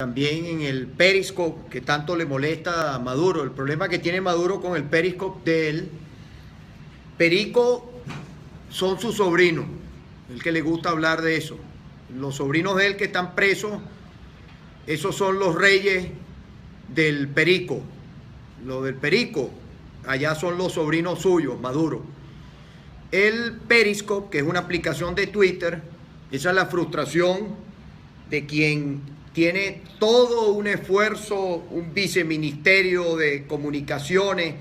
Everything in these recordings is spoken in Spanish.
también en el Periscope, que tanto le molesta a Maduro. El problema que tiene Maduro con el Periscope de él, Perico son sus sobrinos, el que le gusta hablar de eso. Los sobrinos de él que están presos, esos son los reyes del Perico. Lo del Perico, allá son los sobrinos suyos, Maduro. El Periscope, que es una aplicación de Twitter, esa es la frustración de quien tiene todo un esfuerzo, un viceministerio de comunicaciones,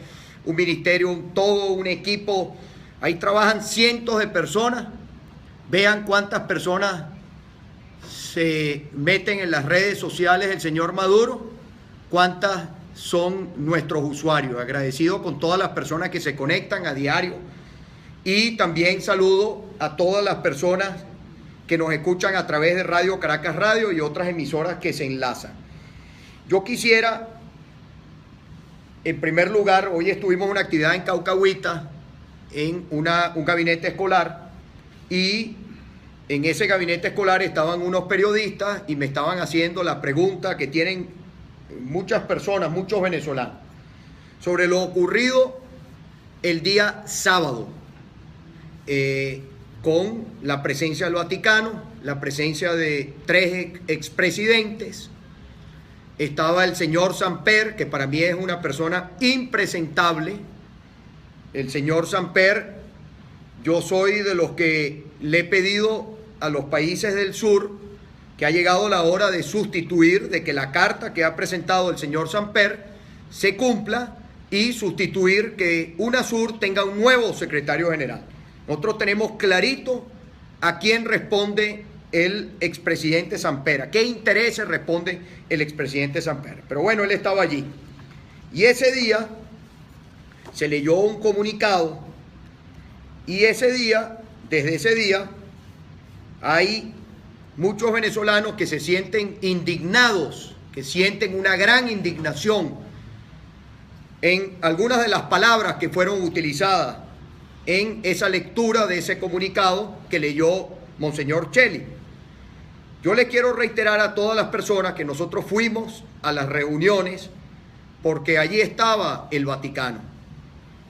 un ministerio, todo un equipo. Ahí trabajan cientos de personas. Vean cuántas personas se meten en las redes sociales del señor Maduro, cuántas son nuestros usuarios. Agradecido con todas las personas que se conectan a diario. Y también saludo a todas las personas que nos escuchan a través de Radio Caracas Radio y otras emisoras que se enlazan. Yo quisiera, en primer lugar, hoy estuvimos en una actividad en Caucahuita, en un gabinete escolar, y en ese gabinete escolar estaban unos periodistas y me estaban haciendo la pregunta que tienen muchas personas, muchos venezolanos, sobre lo ocurrido el día sábado, con la presencia del Vaticano, la presencia de 3 expresidentes. Estaba el señor Samper, que para mí es una persona impresentable. El señor Samper, yo soy de los que le he pedido a los países del sur que ha llegado la hora de sustituir, de que la carta que ha presentado el señor Samper se cumpla y sustituir que UNASUR tenga un nuevo secretario general. Nosotros tenemos clarito a quién responde el expresidente Samper, a qué intereses responde el expresidente Samper. Pero bueno, él estaba allí. Y ese día se leyó un comunicado y desde ese día, hay muchos venezolanos que se sienten indignados, que sienten una gran indignación en algunas de las palabras que fueron utilizadas en esa lectura de ese comunicado que leyó Monseñor Cheli. Yo le quiero reiterar a todas las personas que nosotros fuimos a las reuniones porque allí estaba el Vaticano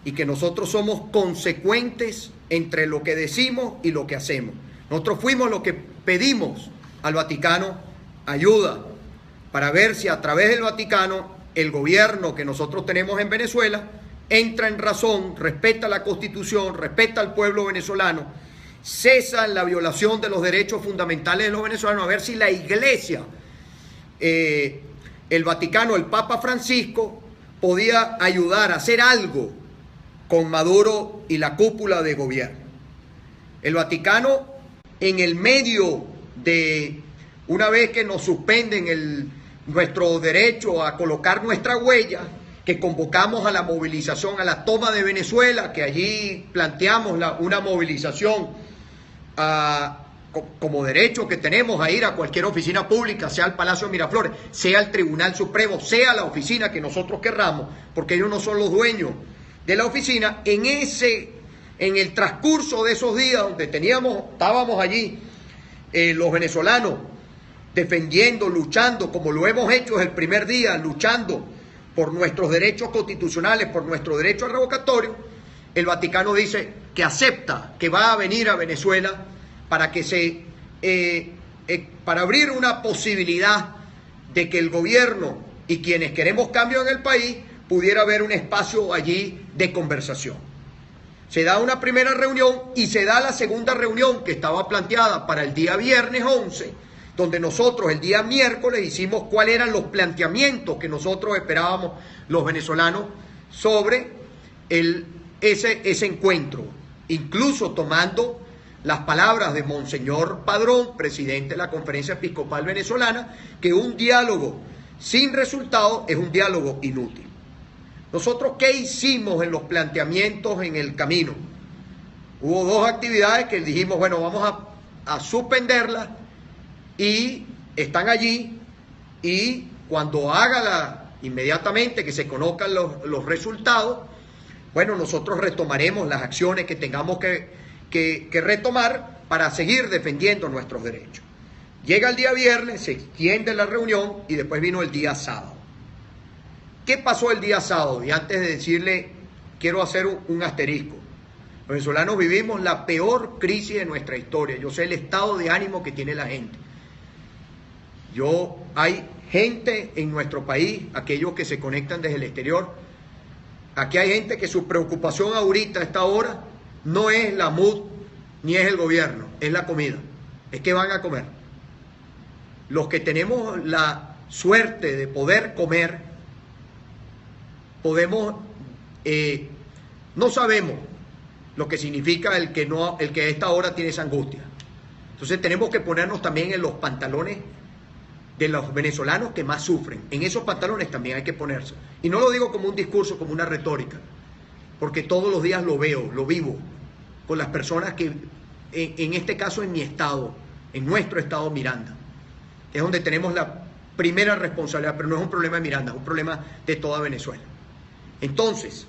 y que nosotros somos consecuentes entre lo que decimos y lo que hacemos. Nosotros fuimos los que pedimos al Vaticano ayuda para ver si a través del Vaticano el gobierno que nosotros tenemos en Venezuela entra en razón, respeta la Constitución, respeta al pueblo venezolano, cesa la violación de los derechos fundamentales de los venezolanos, a ver si la Iglesia, el Vaticano, el Papa Francisco, podía ayudar a hacer algo con Maduro y la cúpula de gobierno. El Vaticano, en el medio de, una vez que nos suspenden nuestro derecho a colocar nuestra huella, que convocamos a la movilización, a la toma de Venezuela, que allí planteamos una movilización como derecho que tenemos a ir a cualquier oficina pública, sea el Palacio de Miraflores, sea el Tribunal Supremo, sea la oficina que nosotros querramos, porque ellos no son los dueños de la oficina. En el transcurso de esos días donde estábamos allí, los venezolanos defendiendo, luchando, como lo hemos hecho desde el primer día, luchando por nuestros derechos constitucionales, por nuestro derecho al revocatorio, el Vaticano dice que acepta que va a venir a Venezuela para para abrir una posibilidad de que el gobierno y quienes queremos cambio en el país pudiera haber un espacio allí de conversación. Se da una primera reunión y se da la segunda reunión que estaba planteada para el día viernes 11, donde nosotros el día miércoles hicimos cuáles eran los planteamientos que nosotros esperábamos los venezolanos sobre ese encuentro, incluso tomando las palabras de Monseñor Padrón, presidente de la Conferencia Episcopal Venezolana, que un diálogo sin resultado es un diálogo inútil. Nosotros, ¿qué hicimos en los planteamientos en el camino? Hubo 2 actividades que dijimos, bueno, vamos a suspenderlas, y están allí, y cuando inmediatamente que se conozcan los resultados, bueno, nosotros retomaremos las acciones que tengamos que retomar para seguir defendiendo nuestros derechos. Llega el día viernes, se extiende la reunión y después vino el día sábado. ¿Qué pasó el día sábado? Y antes de decirle, quiero hacer un asterisco. Los venezolanos vivimos la peor crisis de nuestra historia. Yo sé el estado de ánimo que tiene la gente. Hay gente en nuestro país, aquellos que se conectan desde el exterior, aquí hay gente que su preocupación ahorita, a esta hora, no es la MUD ni es el gobierno, es la comida. Es que van a comer. Los que tenemos la suerte de poder comer, no sabemos lo que significa el que a esta hora tiene esa angustia. Entonces tenemos que ponernos también en los pantalones de los venezolanos que más sufren. En esos pantalones también hay que ponerse. Y no lo digo como un discurso, como una retórica, porque todos los días lo veo, lo vivo, con las personas que, en este caso en mi estado, en nuestro estado Miranda, es donde tenemos la primera responsabilidad, pero no es un problema de Miranda, es un problema de toda Venezuela. Entonces,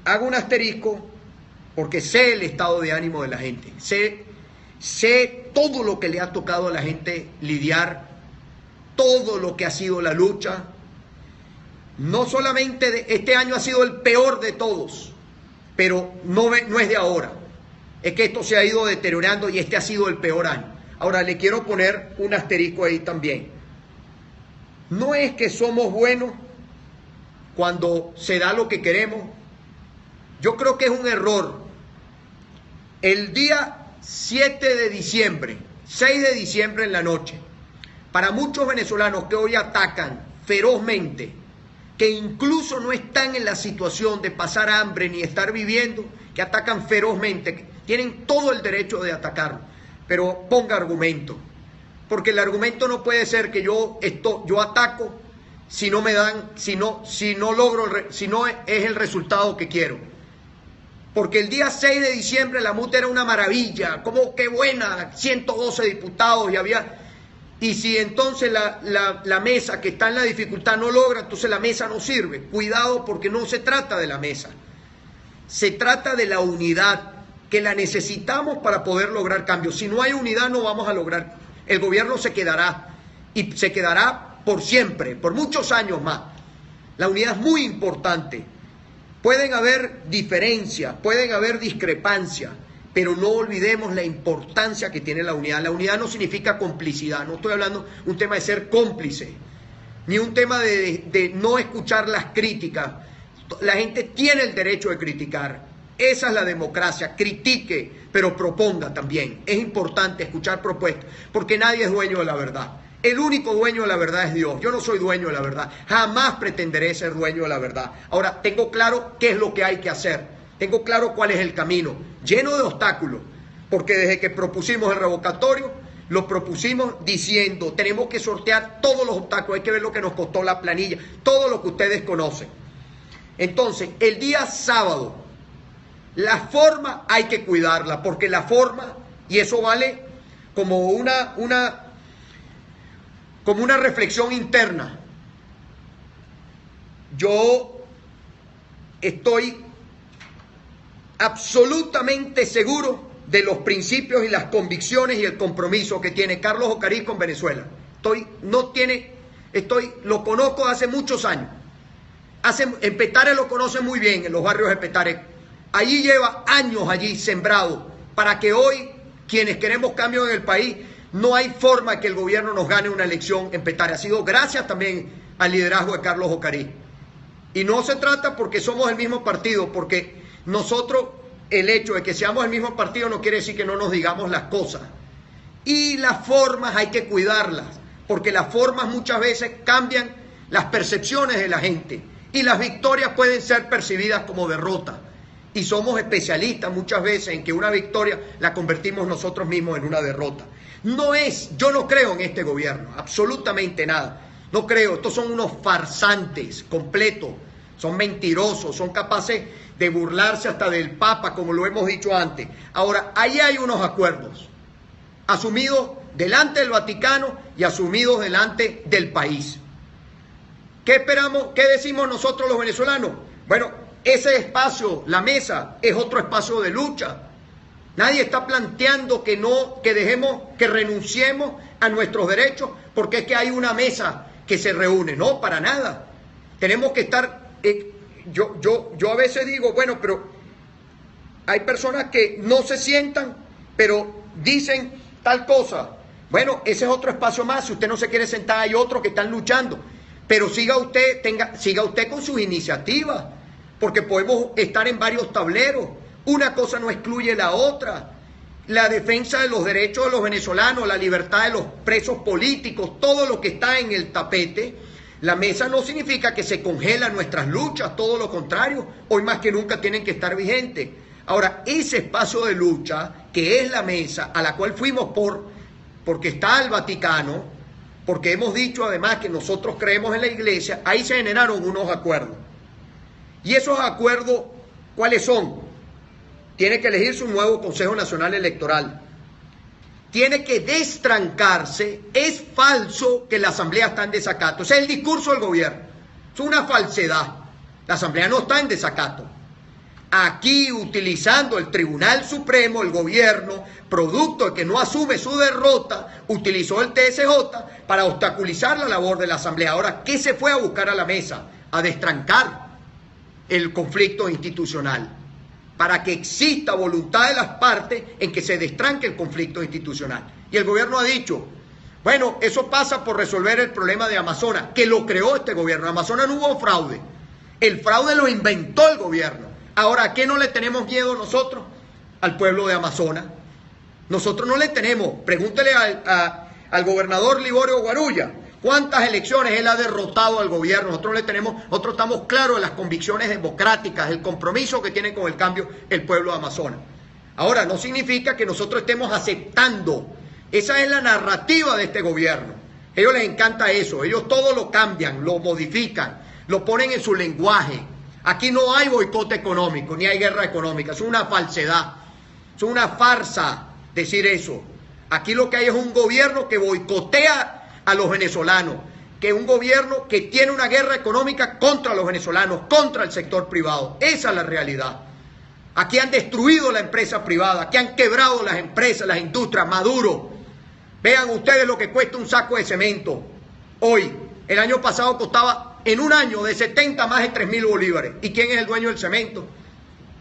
hago un asterisco porque sé el estado de ánimo de la gente, sé todo lo que le ha tocado a la gente lidiar, todo lo que ha sido la lucha. No solamente este año ha sido el peor de todos, pero no es de ahora. Es que esto se ha ido deteriorando y este ha sido el peor año. Ahora le quiero poner un asterisco ahí también. No es que somos buenos cuando se da lo que queremos. Yo creo que es un error. El día 7 de diciembre, 6 de diciembre en la noche, para muchos venezolanos que hoy atacan ferozmente, que incluso no están en la situación de pasar hambre ni estar viviendo, que atacan ferozmente, que tienen todo el derecho de atacarlo, pero ponga argumento, porque el argumento no puede ser que yo ataco si no me dan, si no es el resultado que quiero. Porque el día 6 de diciembre la MUT era una maravilla, como qué buena, 112 diputados y si entonces la mesa que está en la dificultad no logra, entonces la mesa no sirve. Cuidado, porque no se trata de la mesa, se trata de la unidad, que la necesitamos para poder lograr cambios. Si no hay unidad no vamos a lograr, el gobierno se quedará y se quedará por siempre, por muchos años más. La unidad es muy importante. Pueden haber diferencias, pueden haber discrepancias, pero no olvidemos la importancia que tiene la unidad. La unidad no significa complicidad, no estoy hablando de un tema de ser cómplice, ni un tema de no escuchar las críticas. La gente tiene el derecho de criticar, esa es la democracia, critique, pero proponga también. Es importante escuchar propuestas, porque nadie es dueño de la verdad. El único dueño de la verdad es Dios. Yo no soy dueño de la verdad. Jamás pretenderé ser dueño de la verdad. Ahora, tengo claro qué es lo que hay que hacer. Tengo claro cuál es el camino. Lleno de obstáculos. Porque desde que propusimos el revocatorio, lo propusimos diciendo, tenemos que sortear todos los obstáculos. Hay que ver lo que nos costó la planilla. Todo lo que ustedes conocen. Entonces, el día sábado, la forma hay que cuidarla. Porque la forma, y eso vale como una reflexión interna. Yo estoy absolutamente seguro de los principios y las convicciones y el compromiso que tiene Carlos Ocarí con Venezuela. Lo conozco hace muchos años. En Petare lo conoce muy bien, en los barrios de Petare. Allí lleva años sembrado para que hoy, quienes queremos cambio en el país, no hay forma que el gobierno nos gane una elección en Petare. Ha sido gracias también al liderazgo de Carlos Ocarí. Y no se trata porque somos el mismo partido, porque nosotros, el hecho de que seamos el mismo partido no quiere decir que no nos digamos las cosas. Y las formas hay que cuidarlas, porque las formas muchas veces cambian las percepciones de la gente. Y las victorias pueden ser percibidas como derrotas. Y somos especialistas muchas veces en que una victoria la convertimos nosotros mismos en una derrota. Yo no creo en este gobierno, absolutamente nada. No creo, estos son unos farsantes completos, son mentirosos, son capaces de burlarse hasta del Papa, como lo hemos dicho antes. Ahora, ahí hay unos acuerdos, asumidos delante del Vaticano y asumidos delante del país. ¿Qué esperamos? ¿Qué decimos nosotros los venezolanos? Bueno, ese espacio, la mesa, es otro espacio de lucha. Nadie está planteando que no, que dejemos, que renunciemos a nuestros derechos porque es que hay una mesa que se reúne. No, para nada. Tenemos que estar, yo a veces digo, bueno, pero hay personas que no se sientan, pero dicen tal cosa. Bueno, ese es otro espacio más. Si usted no se quiere sentar, hay otros que están luchando. Pero siga usted con sus iniciativas, porque podemos estar en varios tableros. Una cosa no excluye la otra. La defensa de los derechos de los venezolanos, la libertad de los presos políticos, todo lo que está en el tapete. La mesa no significa que se congelan nuestras luchas, todo lo contrario. Hoy más que nunca tienen que estar vigentes. Ahora, ese espacio de lucha, que es la mesa, a la cual fuimos porque está el Vaticano, porque hemos dicho además que nosotros creemos en la iglesia, ahí se generaron unos acuerdos. Y esos acuerdos, ¿cuáles son? Tiene que elegirse un nuevo Consejo Nacional Electoral. Tiene que destrancarse. Es falso que la Asamblea está en desacato. Ese es el discurso del gobierno. Es una falsedad. La Asamblea no está en desacato. Aquí, utilizando el Tribunal Supremo, el gobierno, producto de que no asume su derrota, utilizó el TSJ para obstaculizar la labor de la Asamblea. Ahora, ¿qué se fue a buscar a la mesa? A destrancar el conflicto institucional, para que exista voluntad de las partes en que se destranque el conflicto institucional. Y el gobierno ha dicho, bueno, eso pasa por resolver el problema de Amazonas, que lo creó este gobierno. En Amazonas no hubo fraude. El fraude lo inventó el gobierno. Ahora, ¿a qué no le tenemos miedo nosotros? Al pueblo de Amazonas. Nosotros no le tenemos. Pregúntele al gobernador Liborio Guarulla cuántas elecciones él ha derrotado al gobierno. Nosotros estamos claros de las convicciones democráticas, el compromiso que tiene con el cambio el pueblo de Amazonas. Ahora, no significa que nosotros estemos aceptando. Esa es la narrativa de este gobierno. A ellos les encanta eso. Ellos todo lo cambian, lo modifican, lo ponen en su lenguaje. Aquí no hay boicot económico, ni hay guerra económica. Es una falsedad. Es una farsa decir eso. Aquí lo que hay es un gobierno que boicotea a los venezolanos, que es un gobierno que tiene una guerra económica contra los venezolanos, contra el sector privado. Esa es la realidad. Aquí han destruido la empresa privada, aquí han quebrado las empresas, las industrias. Maduro, vean ustedes lo que cuesta un saco de cemento hoy. El año pasado costaba en un año de 70 más de 3.000 bolívares. ¿Y quién es el dueño del cemento?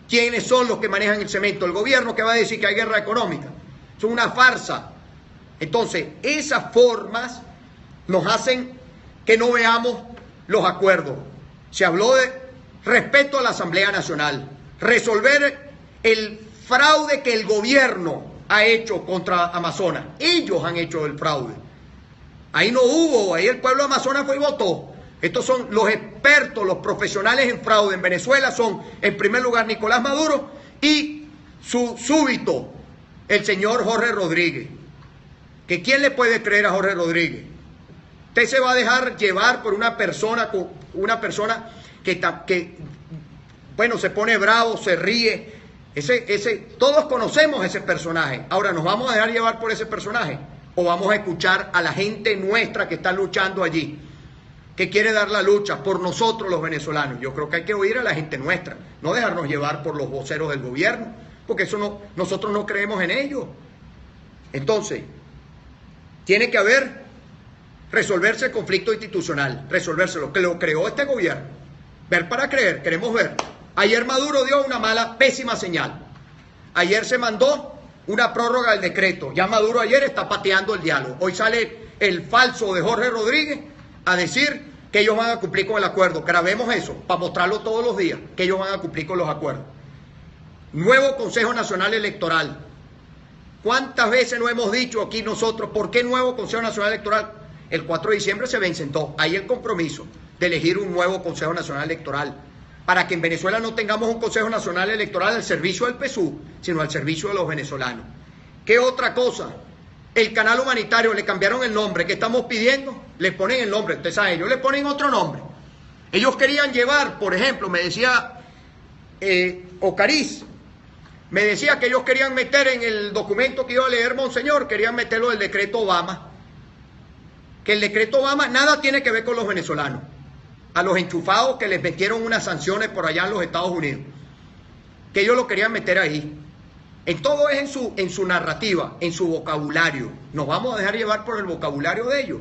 ¿Quiénes son los que manejan el cemento? El gobierno, que va a decir que hay guerra económica. Es una farsa. Entonces, esas formas nos hacen que no veamos los acuerdos. Se habló de respeto a la Asamblea Nacional, resolver el fraude que el gobierno ha hecho contra Amazonas. Ellos han hecho el fraude. Ahí no hubo, ahí el pueblo de Amazonas fue y votó. Estos son los expertos, los profesionales en fraude en Venezuela, son en primer lugar Nicolás Maduro y su súbito, el señor Jorge Rodríguez. ¿Que quién le puede creer a Jorge Rodríguez? Usted se va a dejar llevar por una persona que bueno, se pone bravo, se ríe. Todos conocemos ese personaje. Ahora, ¿nos vamos a dejar llevar por ese personaje? ¿O vamos a escuchar a la gente nuestra que está luchando allí, que quiere dar la lucha por nosotros los venezolanos? Yo creo que hay que oír a la gente nuestra, no dejarnos llevar por los voceros del gobierno, porque eso no, nosotros no creemos en ello. Entonces, tiene que resolverse el conflicto institucional, resolvérselo, que lo creó este gobierno. Ver para creer, queremos ver. Ayer Maduro dio una pésima señal. Ayer se mandó una prórroga del decreto. Ya Maduro ayer está pateando el diálogo. Hoy sale el falso de Jorge Rodríguez a decir que ellos van a cumplir con el acuerdo. Grabemos eso para mostrarlo todos los días, que ellos van a cumplir con los acuerdos. Nuevo Consejo Nacional Electoral. ¿Cuántas veces no hemos dicho aquí nosotros por qué nuevo Consejo Nacional Electoral? El 4 de diciembre se sentó ahí el compromiso de elegir un nuevo Consejo Nacional Electoral, para que en Venezuela no tengamos un Consejo Nacional Electoral al servicio del PSUV, sino al servicio de los venezolanos. ¿Qué otra cosa? El canal humanitario, le cambiaron el nombre. ¿Qué estamos pidiendo? Le ponen el nombre, usted sabe, ellos le ponen otro nombre. Ellos querían llevar, por ejemplo, me decía Ocariz, me decía que ellos querían meter en el documento que iba a leer Monseñor, querían meterlo del decreto Obama. Que el decreto Obama nada tiene que ver con los venezolanos. A los enchufados que les metieron unas sanciones por allá en los Estados Unidos. Que ellos lo querían meter ahí. En todo es en su narrativa, en su vocabulario. ¿Nos vamos a dejar llevar por el vocabulario de ellos?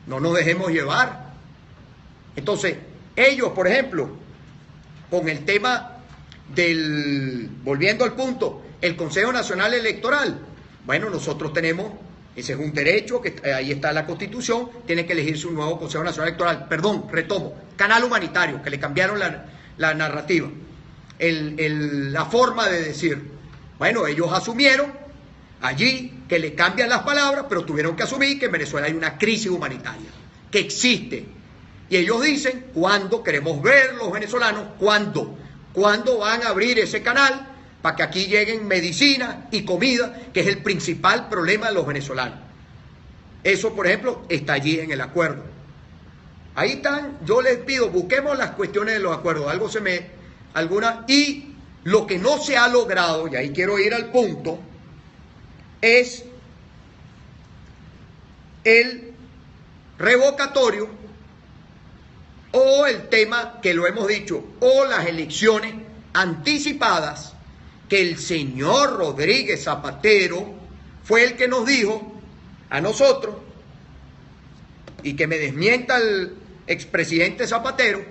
No nos dejemos llevar. Entonces, ellos, por ejemplo, con el tema volviendo al punto, el Consejo Nacional Electoral, bueno, nosotros tenemos, ese es un derecho, que ahí está la Constitución, tiene que elegirse un nuevo Consejo Nacional Electoral. Perdón, retomo, canal humanitario, que le cambiaron la narrativa, la forma de decir. Bueno, ellos asumieron allí que le cambian las palabras, pero tuvieron que asumir que en Venezuela hay una crisis humanitaria, que existe. Y ellos dicen, ¿cuándo queremos ver los venezolanos? ¿Cuándo van a abrir ese canal para que aquí lleguen medicina y comida, que es el principal problema de los venezolanos? Eso, por ejemplo, está allí en el acuerdo. Ahí están, yo les pido, busquemos las cuestiones de los acuerdos, y lo que no se ha logrado, y ahí quiero ir al punto, es el revocatorio o el tema que lo hemos dicho, o las elecciones anticipadas, que el señor Rodríguez Zapatero fue el que nos dijo a nosotros, y que me desmienta el expresidente Zapatero,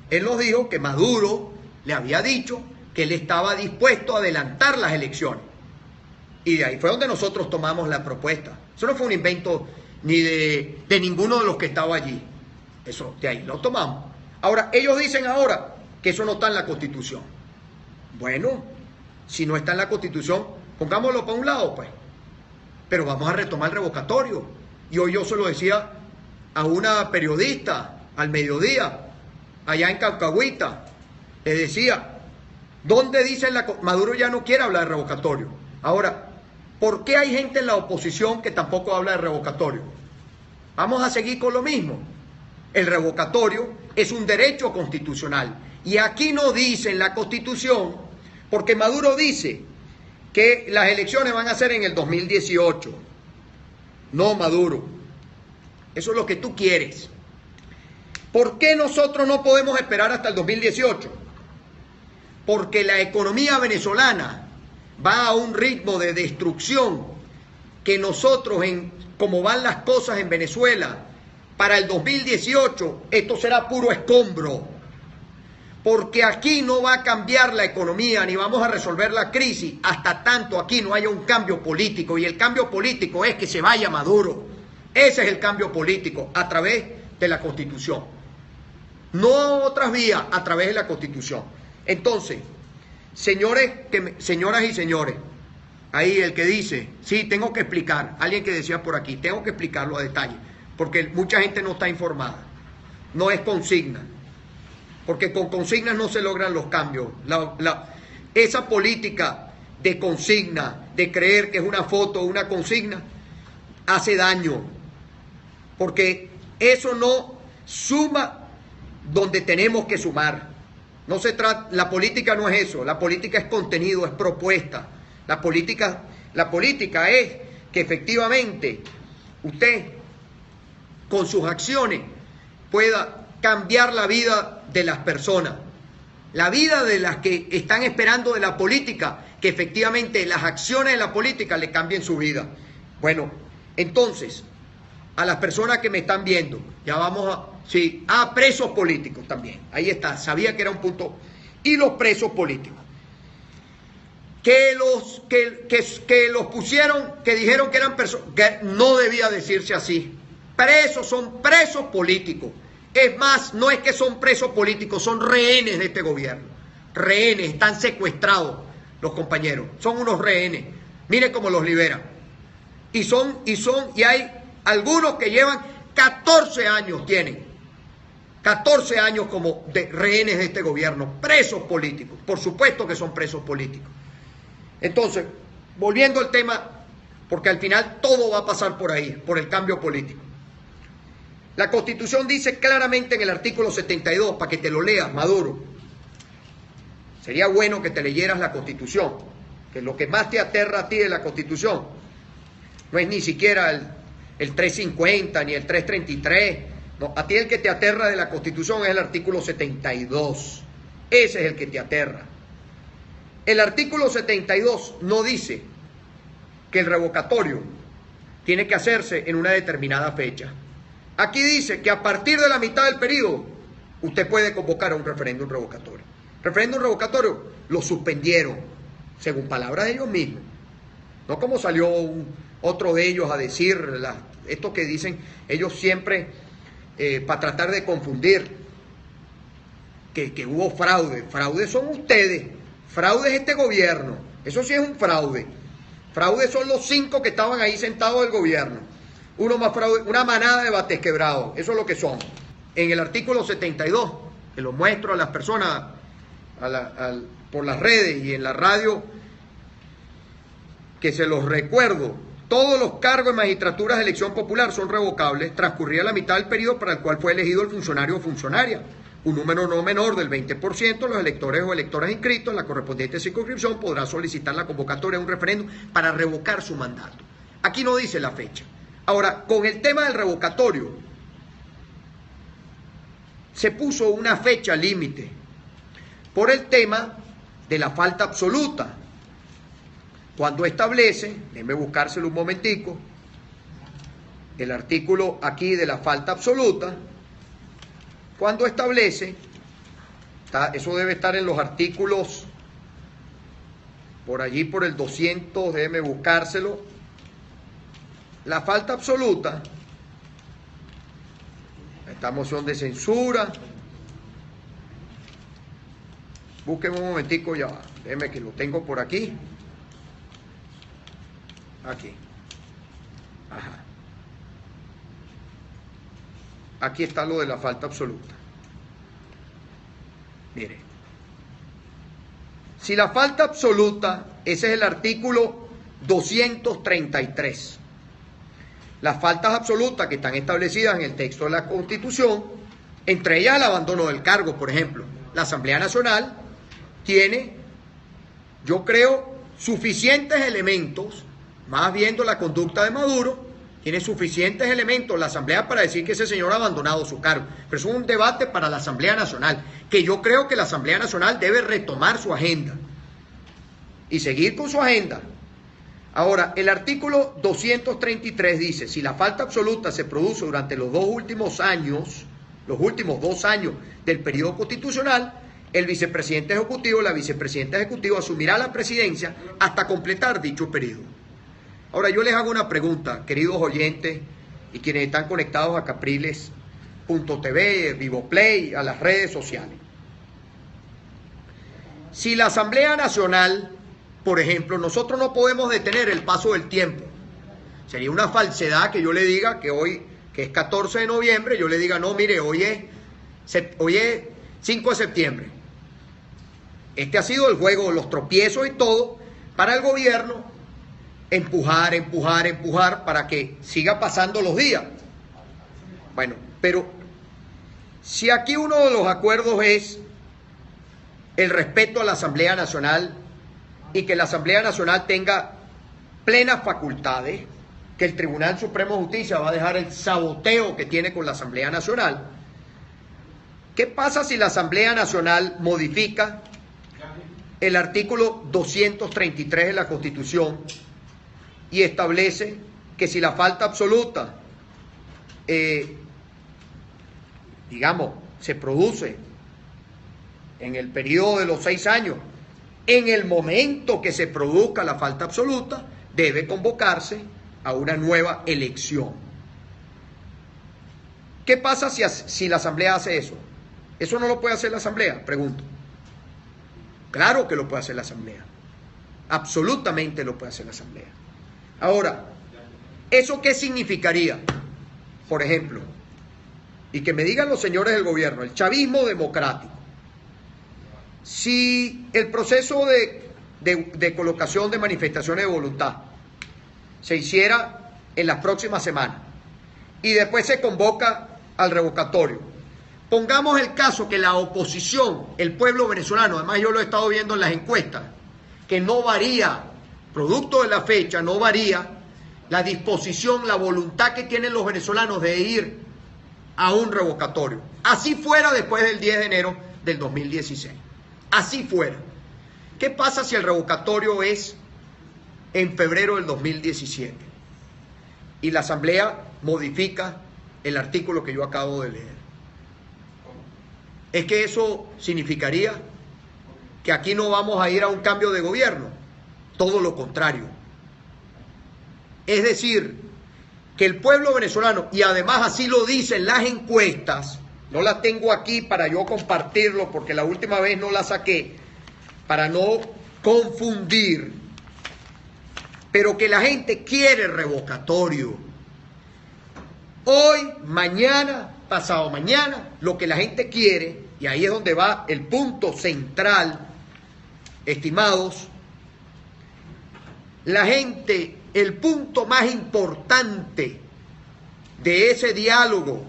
él nos dijo que Maduro le había dicho que él estaba dispuesto a adelantar las elecciones. Y de ahí fue donde nosotros tomamos la propuesta. Eso no fue un invento ni de ninguno de los que estaba allí. Eso, de ahí lo tomamos. Ahora, ellos dicen ahora que eso no está en la Constitución. Bueno, si no está en la Constitución, pongámoslo para un lado, pues. Pero vamos a retomar el revocatorio. Y hoy yo se lo decía a una periodista al mediodía, allá en Caucahuita, le decía, ¿dónde dice Maduro ya no quiere hablar de revocatorio? Ahora, ¿por qué hay gente en la oposición que tampoco habla de revocatorio? Vamos a seguir con lo mismo. El revocatorio es un derecho constitucional. Y aquí no dice en la Constitución, porque Maduro dice que las elecciones van a ser en el 2018. No, Maduro. Eso es lo que tú quieres. ¿Por qué nosotros no podemos esperar hasta el 2018? Porque la economía venezolana va a un ritmo de destrucción que nosotros, como van las cosas en Venezuela, para el 2018 esto será puro escombro. Porque aquí no va a cambiar la economía ni vamos a resolver la crisis hasta tanto aquí no haya un cambio político. Y el cambio político es que se vaya Maduro. Ese es el cambio político a través de la Constitución. No otras vías, a través de la Constitución. Entonces, señoras y señores, ahí el que dice, sí, tengo que explicar, alguien que decía por aquí, tengo que explicarlo a detalle, porque mucha gente no está informada, no es consigna, porque con consignas no se logran los cambios. Esa política de consigna, de creer que es una foto o una consigna, hace daño, porque eso no suma donde tenemos que sumar. No se trata, la política no es eso, la política es contenido, es propuesta. La política es que efectivamente usted con sus acciones pueda cambiar la vida de las personas, la vida de las que están esperando de la política, que efectivamente las acciones de la política le cambien su vida. Bueno, entonces, a las personas que me están viendo, ya vamos a presos políticos también, ahí está, sabía que era un punto, y los presos políticos, que los pusieron, que dijeron que eran personas, que no debía decirse así, presos, son presos políticos, es más, no es que son presos políticos, son rehenes de este gobierno, rehenes, están secuestrados los compañeros, son unos rehenes, miren cómo los liberan, y hay algunos que llevan 14 años, tienen 14 años como de rehenes de este gobierno, presos políticos, por supuesto que son presos políticos. Entonces, volviendo al tema, porque al final todo va a pasar por ahí, por el cambio político. La Constitución dice claramente en el artículo 72, para que te lo leas, Maduro, sería bueno que te leyeras la Constitución, que lo que más te aterra a ti de la Constitución no es ni siquiera el 350 ni el 333, no, a ti el que te aterra de la Constitución es el artículo 72, ese es el que te aterra. El artículo 72 no dice que el revocatorio tiene que hacerse en una determinada fecha. Aquí dice que a partir de la mitad del periodo usted puede convocar a un referéndum revocatorio. Referéndum revocatorio lo suspendieron, según palabras de ellos mismos. No como salió otro de ellos a decir esto que dicen ellos siempre para tratar de confundir que hubo fraude. Fraude son ustedes, fraude es este gobierno. Eso sí es un fraude. Fraude son los 5 que estaban ahí sentados del gobierno. Uno más fraude, una manada de bates quebrados. Eso es lo que son. En el artículo 72, que lo muestro a las personas por las redes y en la radio, que se los recuerdo, todos los cargos en magistraturas de elección popular son revocables transcurrida la mitad del periodo para el cual fue elegido el funcionario o funcionaria. Un número no menor del 20% de los electores o electoras inscritos en la correspondiente circunscripción podrá solicitar la convocatoria de un referéndum para revocar su mandato. Aquí no dice la fecha. Ahora, con el tema del revocatorio, se puso una fecha límite por el tema de la falta absoluta. Cuando establece, déjenme buscárselo un momentico, el artículo aquí de la falta absoluta, cuando establece, eso debe estar en los artículos, por allí por el 200, déjenme buscárselo, la falta absoluta, esta moción de censura, búsquenme un momentico ya, déjenme que lo tengo por aquí. Aquí. Ajá. Aquí está lo de la falta absoluta. Mire. Si la falta absoluta, ese es el artículo 233. Las faltas absolutas que están establecidas en el texto de la Constitución, entre ellas el abandono del cargo, por ejemplo. La Asamblea Nacional tiene, yo creo, suficientes elementos, más viendo la conducta de Maduro, tiene suficientes elementos la Asamblea para decir que ese señor ha abandonado su cargo. Pero es un debate para la Asamblea Nacional, que yo creo que la Asamblea Nacional debe retomar su agenda y seguir con su agenda. Ahora, el artículo 233 dice, si la falta absoluta se produce durante los últimos 2 años del periodo constitucional, el vicepresidente ejecutivo o la vicepresidenta ejecutiva asumirá la presidencia hasta completar dicho periodo. Ahora yo les hago una pregunta, queridos oyentes y quienes están conectados a Capriles.tv, Vivoplay, a las redes sociales. Si la Asamblea Nacional, por ejemplo, nosotros no podemos detener el paso del tiempo. Sería una falsedad que yo le diga que hoy, que es 14 de noviembre, yo le diga, no, mire, hoy es 5 de septiembre. Este ha sido el juego, los tropiezos y todo, para el gobierno empujar para que siga pasando los días. Bueno, pero si aquí uno de los acuerdos es el respeto a la Asamblea Nacional y que la Asamblea Nacional tenga plenas facultades, que el Tribunal Supremo de Justicia va a dejar el saboteo que tiene con la Asamblea Nacional, ¿qué pasa si la Asamblea Nacional modifica el artículo 233 de la Constitución y establece que si la falta absoluta, se produce en el periodo de los 6 años, en el momento que se produzca la falta absoluta, debe convocarse a una nueva elección? ¿Qué pasa si la Asamblea hace eso? ¿Eso no lo puede hacer la Asamblea? Pregunto. Claro que lo puede hacer la Asamblea. Absolutamente lo puede hacer la Asamblea. Ahora, ¿eso qué significaría? Por ejemplo, y que me digan los señores del gobierno, el chavismo democrático. Si el proceso de colocación de manifestaciones de voluntad se hiciera en las próximas semanas y después se convoca al revocatorio, pongamos el caso que la oposición, el pueblo venezolano, además yo lo he estado viendo en las encuestas, que no varía, producto de la fecha, no varía la disposición, la voluntad que tienen los venezolanos de ir a un revocatorio. Así fuera después del 10 de enero del 2016. Así fuera. ¿Qué pasa si el revocatorio es en febrero del 2017 y la Asamblea modifica el artículo que yo acabo de leer? Es que eso significaría que aquí no vamos a ir a un cambio de gobierno, todo lo contrario. Es decir, que el pueblo venezolano, y además así lo dicen las encuestas, no las tengo aquí para yo compartirlo porque la última vez no la saqué, para no confundir, pero que la gente quiere revocatorio. Hoy, mañana, pasado mañana, lo que la gente quiere, y ahí es donde va el punto central, estimados, la gente, el punto más importante de ese diálogo,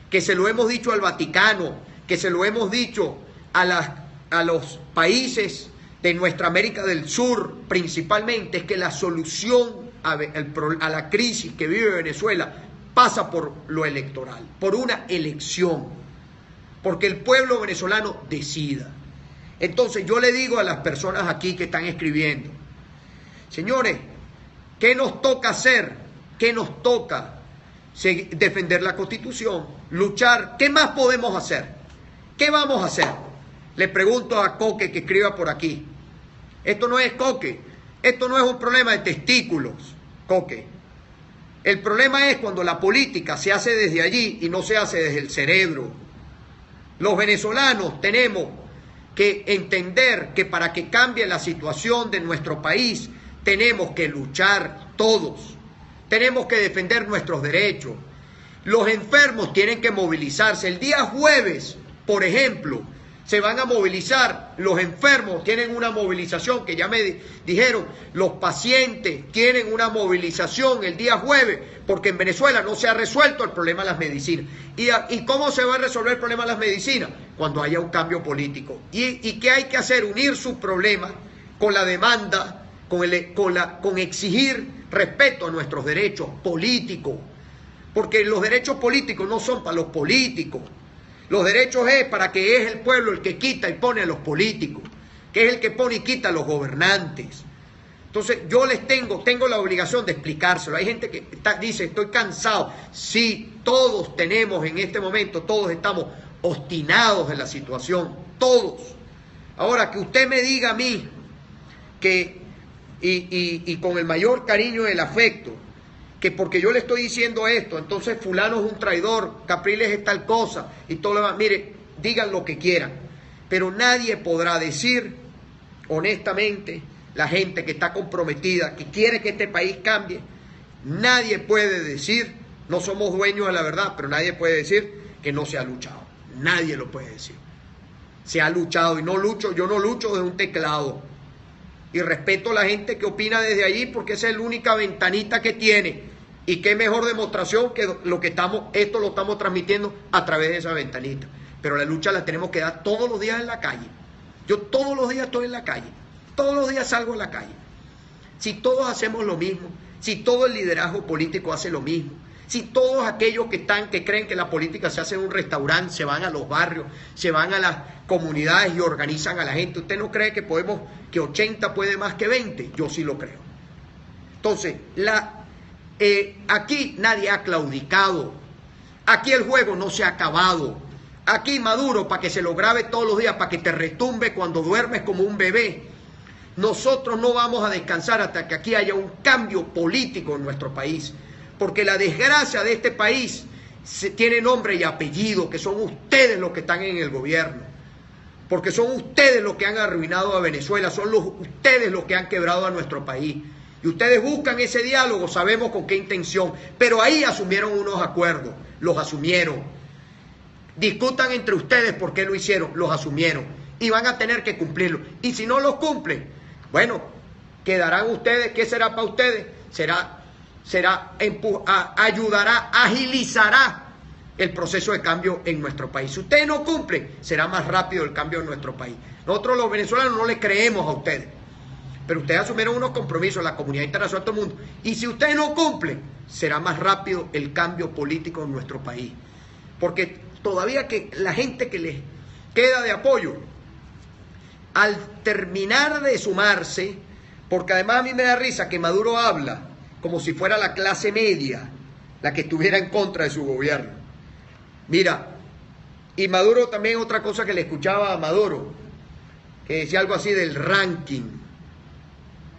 que se lo hemos dicho al Vaticano, que se lo hemos dicho a los países de nuestra América del Sur principalmente, es que la solución a la crisis que vive Venezuela pasa por lo electoral, por una elección, porque el pueblo venezolano decida. Entonces yo le digo a las personas aquí que están escribiendo, señores, ¿qué nos toca hacer? ¿Qué nos toca? Defender la Constitución, luchar. ¿Qué más podemos hacer? ¿Qué vamos a hacer? Le pregunto a Coque que escriba por aquí. Esto no es, Coque, esto no es un problema de testículos, Coque. El problema es cuando la política se hace desde allí y no se hace desde el cerebro. Los venezolanos tenemos que entender que para que cambie la situación de nuestro país tenemos que luchar todos. Tenemos que defender nuestros derechos. Los enfermos tienen que movilizarse. El día jueves, por ejemplo, se van a movilizar. Los enfermos tienen una movilización que ya me dijeron. Los pacientes tienen una movilización el día jueves porque en Venezuela no se ha resuelto el problema de las medicinas. ¿Y cómo se va a resolver el problema de las medicinas? Cuando haya un cambio político. ¿Y qué hay que hacer? Unir sus problemas con la demanda, con exigir respeto a nuestros derechos políticos, porque los derechos políticos no son para los políticos, los derechos es para que es el pueblo el que quita y pone a los políticos, que es el que pone y quita a los gobernantes. Entonces yo tengo la obligación de explicárselo. Hay gente que dice, estoy cansado. Sí, todos tenemos en este momento, todos estamos obstinados en la situación, todos. Ahora, que usted me diga a mí que y con el mayor cariño y el afecto, que porque yo le estoy diciendo esto, entonces fulano es un traidor, Capriles es tal cosa, y todo lo demás. Mire, digan lo que quieran, pero nadie podrá decir, honestamente, la gente que está comprometida, que quiere que este país cambie, nadie puede decir, no somos dueños de la verdad, pero nadie puede decir que no se ha luchado. Nadie lo puede decir. Se ha luchado, y no lucho, yo no lucho desde un teclado. Y respeto a la gente que opina desde allí porque esa es la única ventanita que tiene. Y qué mejor demostración que esto lo estamos transmitiendo a través de esa ventanita. Pero la lucha la tenemos que dar todos los días en la calle. Yo todos los días estoy en la calle. Todos los días salgo en la calle. Si todos hacemos lo mismo, si todo el liderazgo político hace lo mismo, si todos aquellos que creen que la política se hace en un restaurante, se van a los barrios, se van a las comunidades y organizan a la gente, ¿usted no cree que 80 puede más que 20? Yo sí lo creo. Entonces, aquí nadie ha claudicado. Aquí el juego no se ha acabado. Aquí Maduro, para que se lo grabe todos los días, para que te retumbe cuando duermes como un bebé. Nosotros no vamos a descansar hasta que aquí haya un cambio político en nuestro país. Porque la desgracia de este país tiene nombre y apellido, que son ustedes los que están en el gobierno. Porque son ustedes los que han arruinado a Venezuela, son ustedes los que han quebrado a nuestro país. Y ustedes buscan ese diálogo, sabemos con qué intención, pero ahí asumieron unos acuerdos, los asumieron. Discutan entre ustedes por qué lo hicieron, los asumieron. Y van a tener que cumplirlo. Y si no los cumplen, bueno, quedarán ustedes, ¿qué será para ustedes? Ayudará, agilizará el proceso de cambio en nuestro país. Si ustedes no cumplen, será más rápido el cambio en nuestro país. Nosotros los venezolanos no les creemos a ustedes, pero ustedes asumieron unos compromisos, la comunidad internacional, todo el mundo. Y si ustedes no cumplen, será más rápido el cambio político en nuestro país. Porque todavía que la gente que les queda de apoyo, al terminar de sumarse, porque además a mí me da risa que Maduro habla como si fuera la clase media la que estuviera en contra de su gobierno. Mira, y Maduro también, otra cosa que le escuchaba a Maduro, que decía algo así del ranking.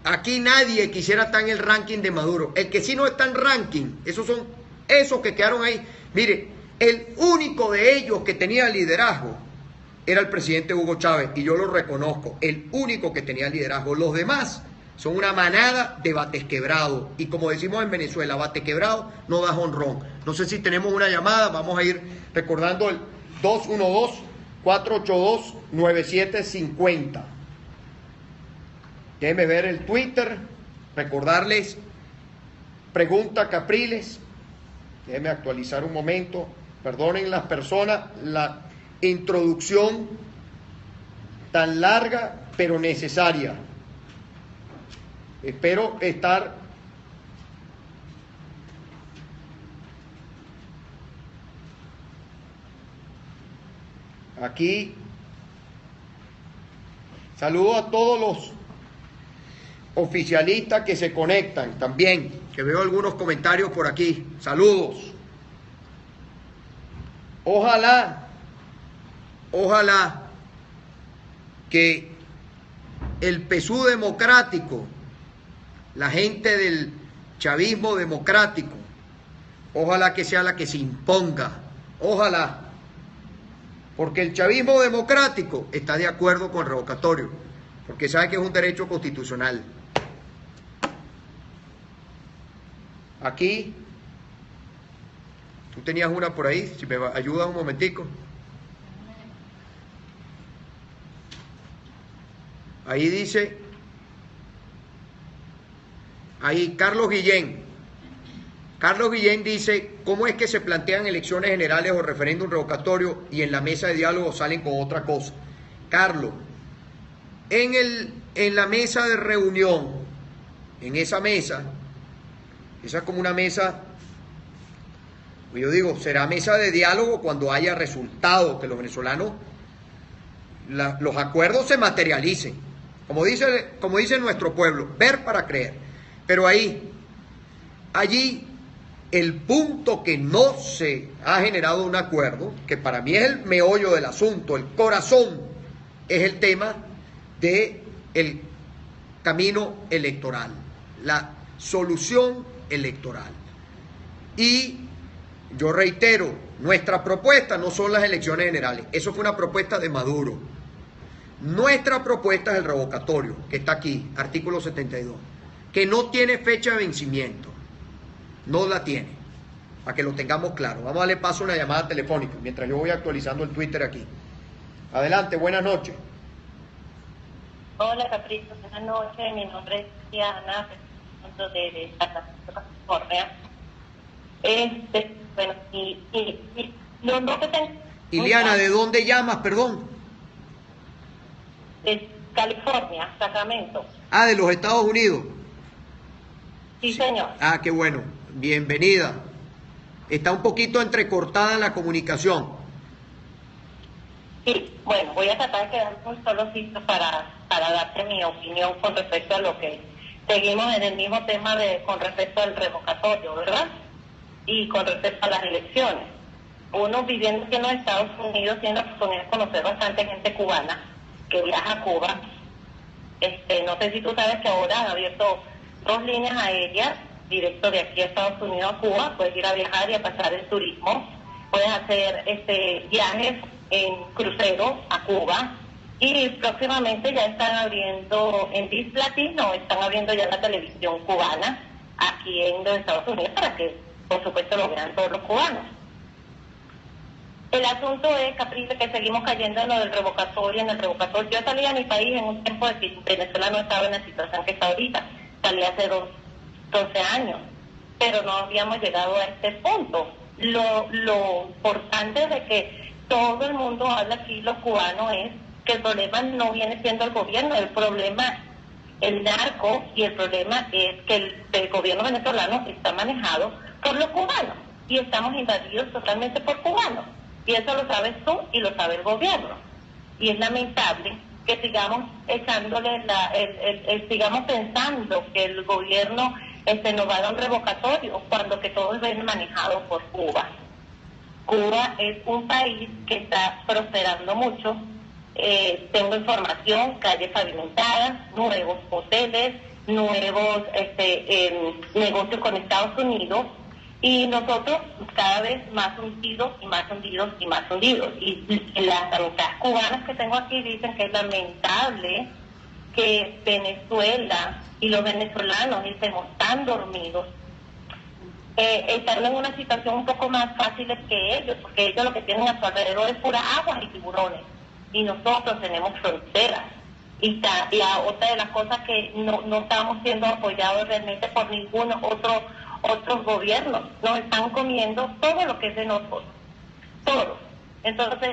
Aquí nadie quisiera estar en el ranking de Maduro. El que sí no está en ranking, esos son esos que quedaron ahí. Mire, el único de ellos que tenía liderazgo era el presidente Hugo Chávez, y yo lo reconozco, el único que tenía liderazgo. Los demás son una manada de bates quebrados, y como decimos en Venezuela, bate quebrado no da jonrón. No sé si tenemos una llamada, vamos a ir recordando el 212-482-9750. Déjenme ver el Twitter, recordarles, pregunta Capriles, déjenme actualizar un momento, perdonen las personas, la introducción tan larga pero necesaria. Espero estar aquí. Saludo a todos los oficialistas que se conectan también, que veo algunos comentarios por aquí. Saludos. Ojalá que el PSUV democrático, la gente del chavismo democrático, ojalá que sea la que se imponga, ojalá, porque el chavismo democrático está de acuerdo con el revocatorio, porque sabe que es un derecho constitucional. Aquí, tú tenías una por ahí, si me ayudas un momentico. Ahí dice, ahí Carlos Guillén dice, ¿cómo es que se plantean elecciones generales o referéndum revocatorio y en la mesa de diálogo salen con otra cosa? Carlos, en la mesa de reunión, en esa mesa, esa es como una mesa, yo digo, será mesa de diálogo cuando haya resultados, que los venezolanos, los acuerdos se materialicen. Como dice nuestro pueblo, ver para creer. Pero allí, el punto que no se ha generado un acuerdo, que para mí es el meollo del asunto, el corazón, es el tema del camino electoral, la solución electoral. Y yo reitero, nuestra propuesta no son las elecciones generales, eso fue una propuesta de Maduro. Nuestra propuesta es el revocatorio, que está aquí, artículo 72, que no tiene fecha de vencimiento, no la tiene, para que lo tengamos claro. Vamos a darle paso a una llamada telefónica, mientras yo voy actualizando el Twitter aquí. Adelante, buenas noches. Hola Capricho, buenas noches, mi nombre es Diana, de California. Bueno, los dos que tengo... Iliana, ¿de dónde llamas, perdón? De California, Sacramento. Ah, de los Estados Unidos. Sí, señor. Ah, qué bueno. Bienvenida. Está un poquito entrecortada la comunicación. Sí, bueno, voy a tratar de quedar un solo sitio para darte mi opinión con respecto a lo que seguimos en el mismo tema con respecto al revocatorio, ¿verdad? Y con respecto a las elecciones. Uno viviendo aquí en los Estados Unidos tiene la oportunidad de conocer bastante gente cubana que viaja a Cuba. No sé si tú sabes que ahora han abierto 2 líneas aéreas directo de aquí a Estados Unidos a Cuba. Puedes ir a viajar y a pasar el turismo. Puedes hacer viajes en crucero a Cuba. Y próximamente ya están abriendo en Dish Latino, están abriendo ya la televisión cubana aquí en los Estados Unidos para que, por supuesto, lo vean todos los cubanos. El asunto es, Caprice, que seguimos cayendo en lo del revocatorio, en el revocatorio. Yo salí a mi país en un tiempo de que Venezuela no estaba en la situación que está ahorita. Salí hace 12 años, pero no habíamos llegado a este punto. Lo importante de que todo el mundo habla aquí, los cubanos, es que el problema no viene siendo el gobierno, el problema, el narco, y el problema es que el gobierno venezolano está manejado por los cubanos y estamos invadidos totalmente por cubanos. Y eso lo sabes tú y lo sabe el gobierno. Y es lamentable que sigamos echándole sigamos pensando que el gobierno nos va a dar un revocatorio cuando que todo es bien manejado por Cuba. Cuba es un país que está prosperando mucho. Tengo información, calles pavimentadas, nuevos hoteles, nuevos negocios con Estados Unidos, y nosotros cada vez más hundidos y más hundidos y más hundidos. Y las amistades cubanas que tengo aquí dicen que es lamentable que Venezuela y los venezolanos estemos tan dormidos, están en una situación un poco más fácil que ellos, porque ellos lo que tienen a su alrededor es pura agua y tiburones, y nosotros tenemos fronteras. Y la otra de las cosas que no estamos siendo apoyados realmente por ningún otros gobiernos, nos están comiendo todo lo que es de nosotros, todo. Entonces,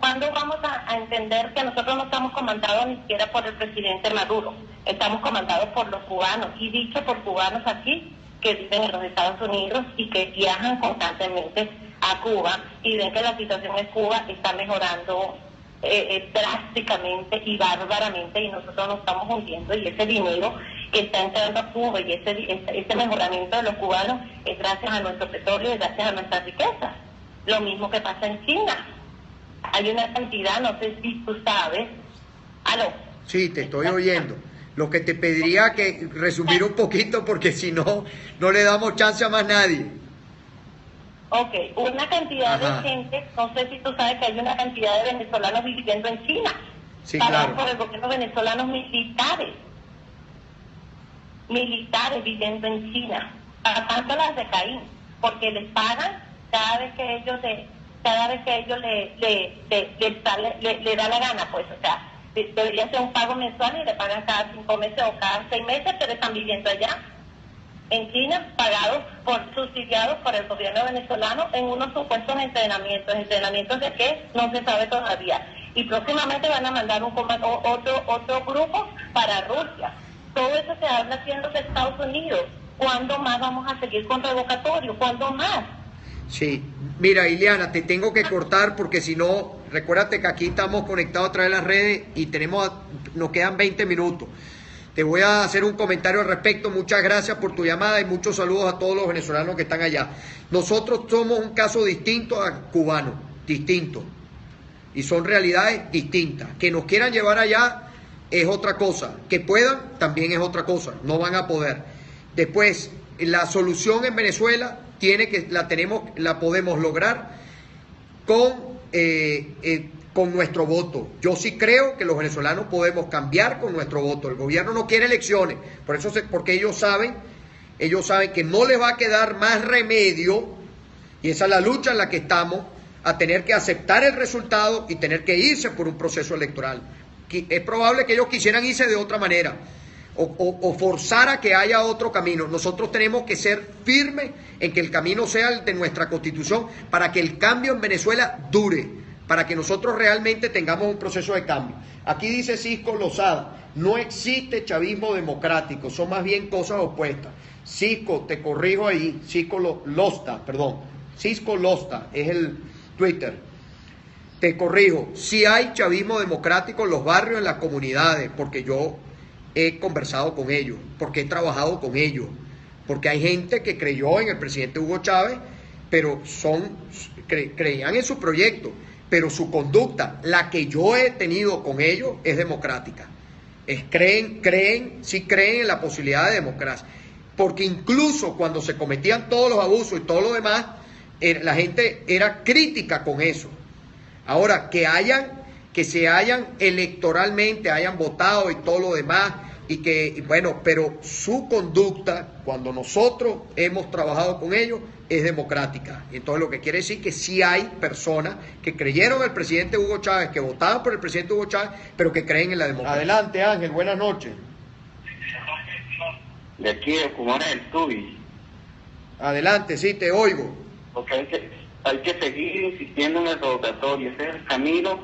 ¿cuándo vamos a entender que nosotros no estamos comandados ni siquiera por el presidente Maduro? Estamos comandados por los cubanos, y dicho por cubanos aquí que viven en los Estados Unidos y que viajan constantemente a Cuba y ven que la situación en Cuba está mejorando drásticamente y bárbaramente, y nosotros nos estamos hundiendo, y ese dinero que está entrando a Cuba y ese mejoramiento de los cubanos es gracias a nuestro petróleo y gracias a nuestra riqueza. Lo mismo que pasa en China. Hay una cantidad, no sé si tú sabes. ¿Aló? Sí, te estoy oyendo. Lo que te pediría que resumir un poquito, porque si no, no le damos chance a más nadie. Ok, una cantidad de gente, no sé si tú sabes que hay una cantidad de venezolanos viviendo en China. Sí, pagados claro. por el gobierno venezolano, militares viviendo en China, pagando las de Caín, porque les pagan cada vez que ellos le da la gana, pues, o sea, debería ser un pago mensual y le pagan cada 5 meses o cada 6 meses, pero están viviendo allá en China, subsidiados por el gobierno venezolano en unos supuestos entrenamientos de qué no se sabe todavía, y próximamente van a mandar otro grupo para Rusia. Todo eso se habla haciendo de Estados Unidos. ¿Cuándo más vamos a seguir con revocatorio? ¿Cuándo más? Sí, mira, Ileana, te tengo que cortar porque si no, recuérdate que aquí estamos conectados a través de las redes y nos quedan 20 minutos. Te voy a hacer un comentario al respecto. Muchas gracias por tu llamada y muchos saludos a todos los venezolanos que están allá. Nosotros somos un caso distinto a cubano, distinto, y son realidades distintas. Que nos quieran llevar allá es otra cosa, que puedan también es otra cosa, no van a poder. Después, la solución en Venezuela la podemos lograr con nuestro voto. Yo sí creo que los venezolanos podemos cambiar con nuestro voto. El gobierno no quiere elecciones, porque ellos saben que no les va a quedar más remedio, y esa es la lucha en la que estamos, a tener que aceptar el resultado y tener que irse por un proceso electoral. Es probable que ellos quisieran irse de otra manera o forzar a que haya otro camino. Nosotros tenemos que ser firmes en que el camino sea el de nuestra Constitución para que el cambio en Venezuela dure, para que nosotros realmente tengamos un proceso de cambio.Cisco Lozada, no existe chavismo democrático, son más bien cosas opuestas. Cisco, te corrijo ahí, Cisco Losta es el Twitter. Te corrijo, sí hay chavismo democrático en los barrios, en las comunidades, porque yo he conversado con ellos, porque he trabajado con ellos, porque hay gente que creyó en el presidente Hugo Chávez, pero creían en su proyecto, pero su conducta, la que yo he tenido con ellos, es democrática. Creen en la posibilidad de democracia, porque incluso cuando se cometían todos los abusos y todo lo demás, la gente era crítica con eso. Ahora, que se hayan electoralmente, hayan votado y todo lo demás, pero su conducta, cuando nosotros hemos trabajado con ellos, es democrática. Entonces, lo que quiere decir que sí hay personas que creyeron en el presidente Hugo Chávez, que votaban por el presidente Hugo Chávez, pero que creen en la democracia. Adelante, Ángel, buenas noches. De aquí de Cumaná del Tubi. Adelante, sí, te oigo. Porque hay que seguir insistiendo en el revocatorio. Ese es el camino,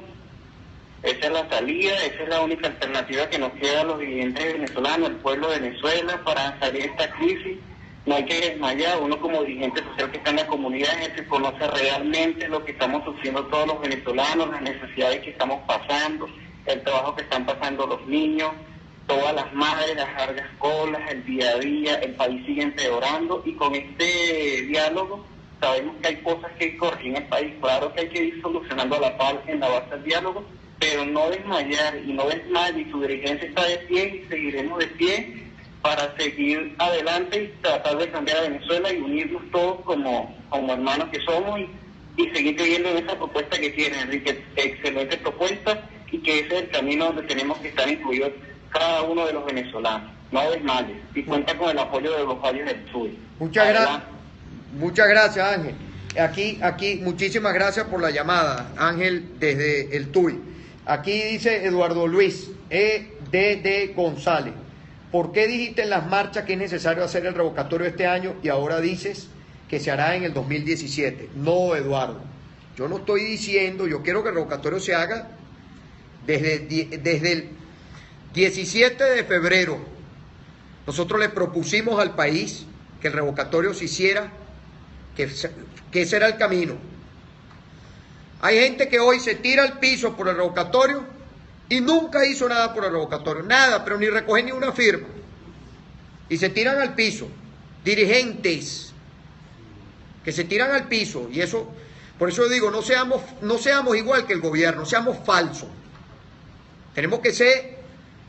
esa es la salida, esa es la única alternativa que nos queda a los dirigentes venezolanos, al pueblo de Venezuela, para salir de esta crisis No hay que desmayar. Uno como dirigente social que está en la comunidad es el que conoce realmente lo que estamos sufriendo todos los venezolanos, las necesidades que estamos pasando, el trabajo que están pasando los niños, todas las madres, las largas colas, el día a día. El país sigue empeorando, y con este diálogo sabemos que hay cosas que corregir en el país. Claro que hay que ir solucionando a la par en la base del diálogo, pero no desmayar, y no desmayar, y su dirigencia está de pie y seguiremos de pie para seguir adelante y tratar de cambiar a Venezuela y unirnos todos como hermanos que somos, y seguir creyendo en esa propuesta que tiene Enrique. Excelente propuesta, y que ese es el camino donde tenemos que estar incluidos cada uno de los venezolanos. No desmayes, y cuenta con el apoyo de los valles del sur. Muchas gracias, Ángel. Aquí, muchísimas gracias por la llamada, Ángel, desde el TUI. Aquí dice Eduardo Luis, E.D.D. González. ¿Por qué dijiste en las marchas que es necesario hacer el revocatorio este año y ahora dices que se hará en el 2017? No, Eduardo. Yo no estoy diciendo, yo quiero que el revocatorio se haga desde el 17 de febrero. Nosotros le propusimos al país que el revocatorio se hiciera, que ese era el camino. Hay gente que hoy se tira al piso por el revocatorio y nunca hizo nada por el revocatorio, nada, pero ni recogen ni una firma. Y se tiran al piso. Dirigentes que se tiran al piso, y eso, por eso digo, no seamos igual que el gobierno, seamos falsos. Tenemos que ser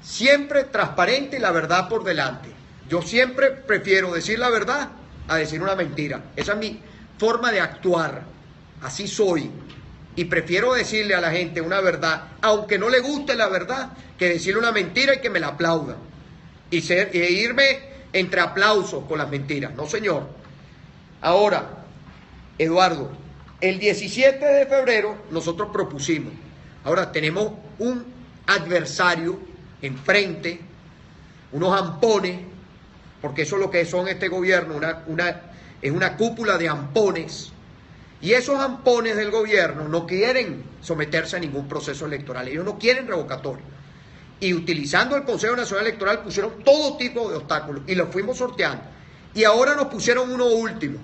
siempre transparentes y la verdad por delante. Yo siempre prefiero decir la verdad a decir una mentira. Esa es mi forma de actuar. Así soy. Y prefiero decirle a la gente una verdad, aunque no le guste la verdad, que decirle una mentira y que me la aplaudan. E irme entre aplausos con las mentiras. No, señor. Ahora, Eduardo, el 17 de febrero nosotros propusimos. Ahora tenemos un adversario enfrente, unos ampones, porque eso es lo que son este gobierno, es una cúpula de ampones. Y esos ampones del gobierno no quieren someterse a ningún proceso electoral. Ellos no quieren revocatorio. Y utilizando el Consejo Nacional Electoral pusieron todo tipo de obstáculos y los fuimos sorteando. Y ahora nos pusieron uno último.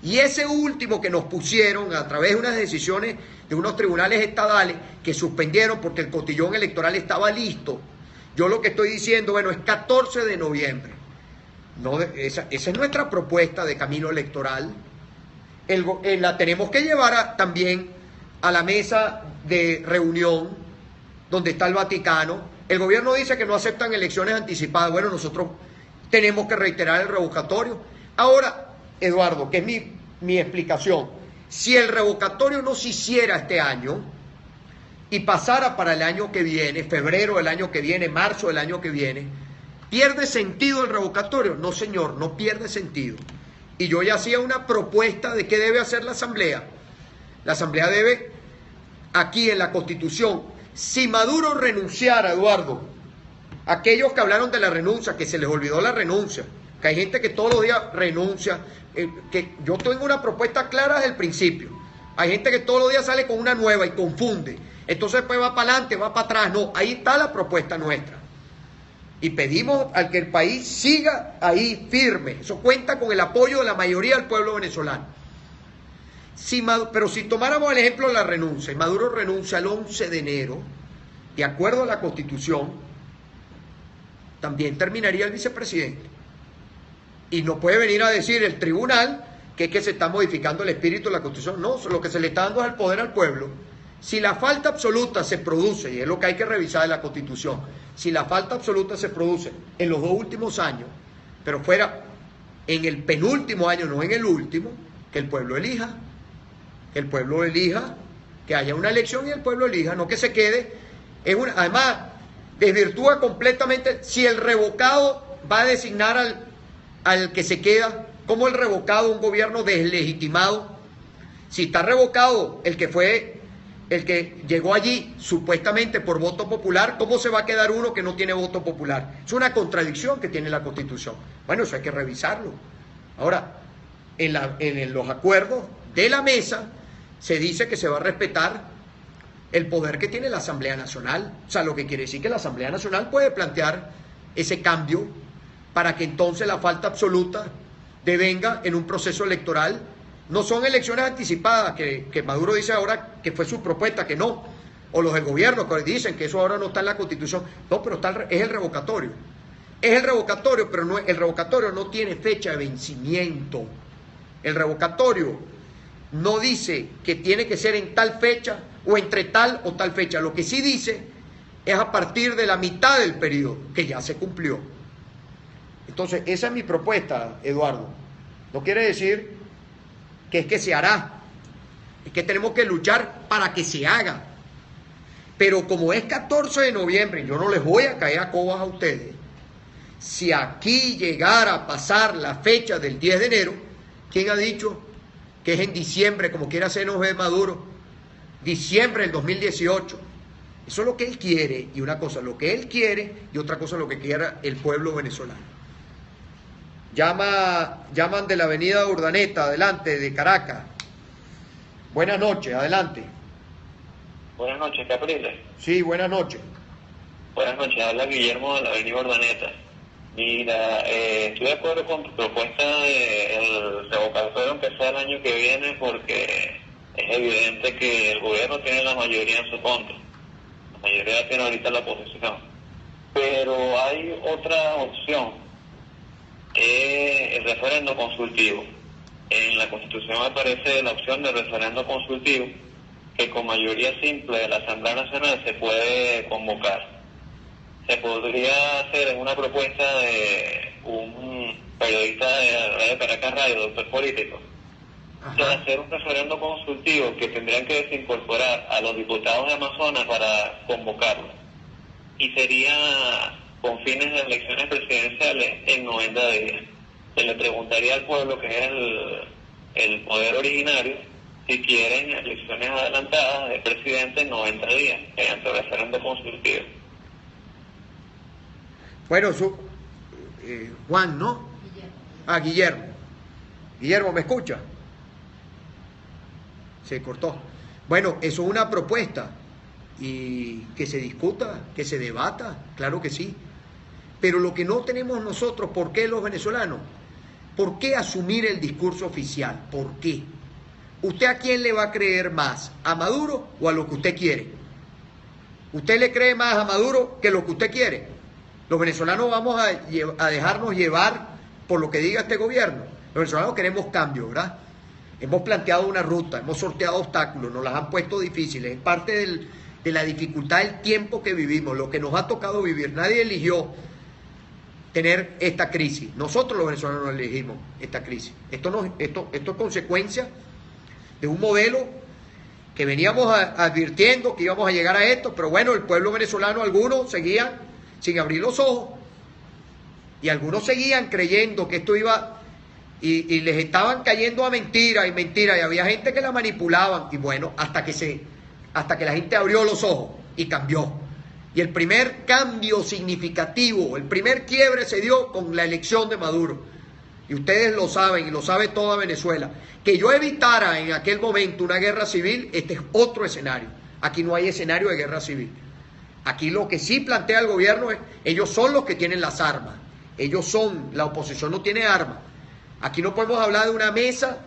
Y ese último que nos pusieron a través de unas decisiones de unos tribunales estadales que suspendieron porque el cotillón electoral estaba listo. Yo lo que estoy diciendo, bueno, es 14 de noviembre. No, esa es nuestra propuesta de camino electoral. La tenemos que llevar también a la mesa de reunión donde está el Vaticano. El gobierno dice que no aceptan elecciones anticipadas. Bueno, nosotros tenemos que reiterar el revocatorio. Ahora, Eduardo, que es mi explicación, si el revocatorio no se hiciera este año y pasara para el año que viene, febrero del año que viene, marzo del año que viene, ¿pierde sentido el revocatorio? No, señor, no pierde sentido. Y yo ya hacía una propuesta de qué debe hacer la Asamblea. La Asamblea debe, aquí en la Constitución, si Maduro renunciara, Eduardo, aquellos que hablaron de la renuncia, que se les olvidó la renuncia, que hay gente que todos los días renuncia, que yo tengo una propuesta clara desde el principio. Hay gente que todos los días sale con una nueva y confunde. Entonces después va para adelante, va para atrás. No, ahí está la propuesta nuestra. Y pedimos al que el país siga ahí firme. Eso cuenta con el apoyo de la mayoría del pueblo venezolano. Pero si tomáramos el ejemplo de la renuncia, y Maduro renuncia el 11 de enero, de acuerdo a la Constitución, también terminaría el vicepresidente. Y no puede venir a decir el tribunal que es que se está modificando el espíritu de la Constitución. No, lo que se le está dando es el poder al pueblo. Si la falta absoluta se produce, y es lo que hay que revisar de la Constitución, si la falta absoluta se produce en los 2 últimos años, pero fuera en el penúltimo año, no en el último, que el pueblo elija, que haya una elección y el pueblo elija, no que se quede. Además, desvirtúa completamente si el revocado va a designar al que se queda, como el revocado, un gobierno deslegitimado. Si está revocado el que llegó allí supuestamente por voto popular, ¿cómo se va a quedar uno que no tiene voto popular? Es una contradicción que tiene la Constitución. Bueno, eso hay que revisarlo. Ahora, en los acuerdos de la mesa se dice que se va a respetar el poder que tiene la Asamblea Nacional. O sea, lo que quiere decir que la Asamblea Nacional puede plantear ese cambio para que entonces la falta absoluta devenga en un proceso electoral. No son elecciones anticipadas, que Maduro dice ahora que fue su propuesta, que no, o los del gobierno que dicen que eso ahora no está en la Constitución. No, pero es el revocatorio. Es el revocatorio, pero no, el revocatorio no tiene fecha de vencimiento. El revocatorio no dice que tiene que ser en tal fecha o entre tal o tal fecha. Lo que sí dice es a partir de la mitad del periodo, que ya se cumplió. Entonces, esa es mi propuesta, Eduardo. No quiere decir que es que se hará, es que tenemos que luchar para que se haga. Pero como es 14 de noviembre, yo no les voy a caer a cobas a ustedes. Si aquí llegara a pasar la fecha del 10 de enero, ¿quién ha dicho que es en diciembre, como quiere hacernos ver Maduro? Diciembre del 2018. Eso es lo que él quiere, y una cosa lo que él quiere, y otra cosa lo que quiera el pueblo venezolano. Llaman de la avenida Urdaneta, adelante, de Caracas. Buenas noches, adelante. Buenas noches, Capriles. Sí, buenas noches. Buenas noches, habla Guillermo de la avenida Urdaneta. Mira, estoy de acuerdo con tu propuesta de el revocatorio empezar el año que viene, porque es evidente que el gobierno tiene la mayoría en su contra. La mayoría tiene ahorita la oposición. Pero hay otra opción, el referendo consultivo. En la Constitución aparece la opción del referendo consultivo, que con mayoría simple de la Asamblea Nacional se puede convocar. Se podría hacer en una propuesta de un periodista de Radio Caracas Radio, doctor político, de hacer un referendo consultivo que tendrían que desincorporar a los diputados de Amazonas para convocarlo. Y sería con fines de elecciones presidenciales en 90 días. Se le preguntaría al pueblo, que es el poder originario, si quieren elecciones adelantadas de presidente en 90 días, mediante referendo consultivo. Bueno, Juan, ¿no? Guillermo. Guillermo, ¿me escucha? Se cortó. Bueno, eso es una propuesta, y que se discuta, que se debata, claro que sí. Pero lo que no tenemos nosotros, ¿por qué los venezolanos? ¿Por qué asumir el discurso oficial? ¿Por qué? ¿Usted a quién le va a creer más? ¿A Maduro o a lo que usted quiere? ¿Usted le cree más a Maduro que lo que usted quiere? Los venezolanos vamos a dejarnos llevar por lo que diga este gobierno. Los venezolanos queremos cambio, ¿verdad? Hemos planteado una ruta, hemos sorteado obstáculos, nos las han puesto difíciles. Es parte de la dificultad del tiempo que vivimos, lo que nos ha tocado vivir. Nadie eligió tener esta crisis. Nosotros los venezolanos elegimos esta crisis. Esto es consecuencia de un modelo que veníamos advirtiendo que íbamos a llegar a esto, pero bueno, el pueblo venezolano, algunos seguían sin abrir los ojos, y algunos seguían creyendo que esto iba, y les estaban cayendo a mentira, y había gente que la manipulaban, y bueno, hasta que la gente abrió los ojos y cambió. Y el primer cambio significativo, el primer quiebre se dio con la elección de Maduro. Y ustedes lo saben, y lo sabe toda Venezuela. Que yo evitara en aquel momento una guerra civil, este es otro escenario. Aquí no hay escenario de guerra civil. Aquí lo que sí plantea el gobierno es, ellos son los que tienen las armas. Ellos son, la oposición no tiene armas. Aquí no podemos hablar de una mesa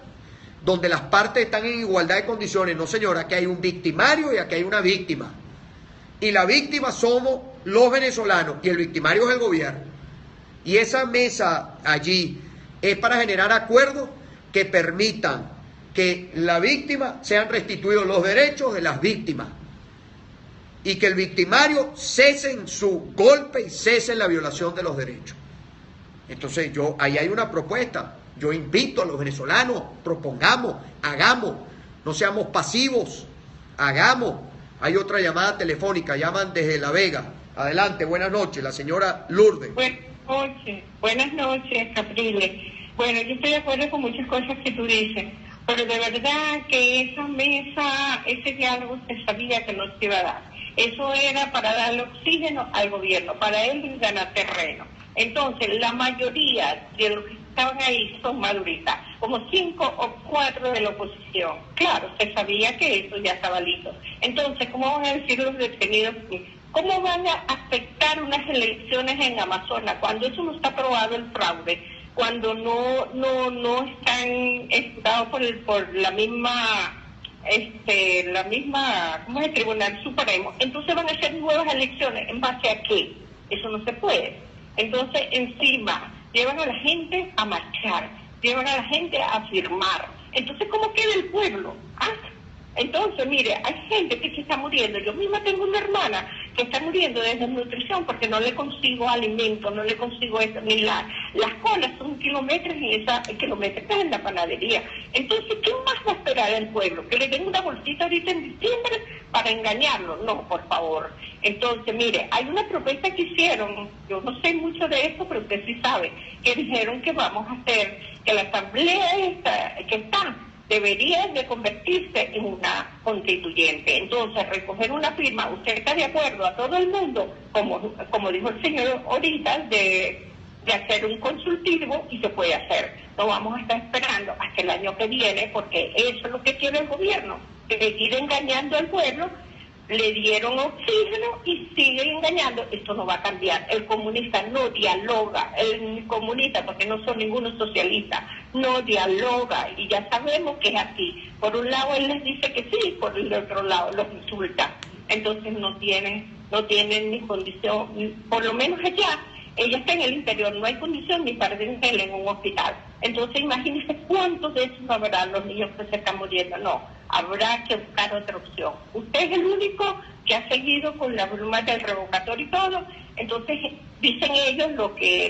donde las partes están en igualdad de condiciones. No, señora, aquí hay un victimario y aquí hay una víctima. Y la víctima somos los venezolanos y el victimario es el gobierno. Y esa mesa allí es para generar acuerdos que permitan que la víctima sean restituidos los derechos de las víctimas y que el victimario cese en su golpe y cese en la violación de los derechos. Entonces ahí hay una propuesta. Yo invito a los venezolanos, propongamos, hagamos, no seamos pasivos, hagamos. Hay otra llamada telefónica, llaman desde La Vega. Adelante, buenas noches, la señora Lourdes. Buenas noches, Capriles. Bueno, yo estoy de acuerdo con muchas cosas que tú dices, pero de verdad que esa mesa, ese diálogo se sabía que no se iba a dar. Eso era para darle oxígeno al gobierno, para él ganar terreno. Entonces, la mayoría de los que estaban ahí son maduristas, como 5 o 4 de la oposición. Claro, se sabía que eso ya estaba listo. Entonces, ¿cómo van a decir los detenidos? ¿Cómo van a afectar unas elecciones en Amazonas cuando eso no está aprobado el fraude? cuando no están ejecutados por la misma ¿cómo es? El Tribunal Supremo, entonces van a hacer nuevas elecciones. ¿En base a qué? Eso no se puede. Entonces, encima, llevan a la gente a marchar, llevan a la gente a firmar. Entonces, ¿cómo queda el pueblo? ¿Ah? Entonces, mire, hay gente que se está muriendo. Yo misma tengo una hermana que está muriendo de desnutrición porque no le consigo alimento, no le consigo eso, ni las colas son kilómetros en la panadería. Entonces, ¿qué más va a esperar el pueblo? ¿Que le den una bolsita ahorita en diciembre para engañarlo? No, por favor. Entonces, mire, hay una propuesta que hicieron, yo no sé mucho de eso, pero usted sí sabe, que dijeron que vamos a hacer, que la asamblea que está debería de convertirse en una constituyente. Entonces, recoger una firma, ¿usted está de acuerdo a todo el mundo, como dijo el señor ahorita, de hacer un consultivo? Y se puede hacer. No vamos a estar esperando hasta el año que viene, porque eso es lo que quiere el gobierno, seguir engañando al pueblo. Le dieron oxígeno y sigue engañando. Esto no va a cambiar. El comunista no dialoga. El comunista, porque no son ninguno socialista, no dialoga. Y ya sabemos que es así. Por un lado él les dice que sí, por el otro lado los insulta. Entonces no tienen ni condición, por lo menos ella está en el interior, no hay condición ni para tenerla en un hospital. Entonces imagínense cuántos de esos habrá los niños que se están muriendo. No, habrá que buscar otra opción. Usted es el único que ha seguido con la bruma del revocatorio y todo. Entonces dicen ellos,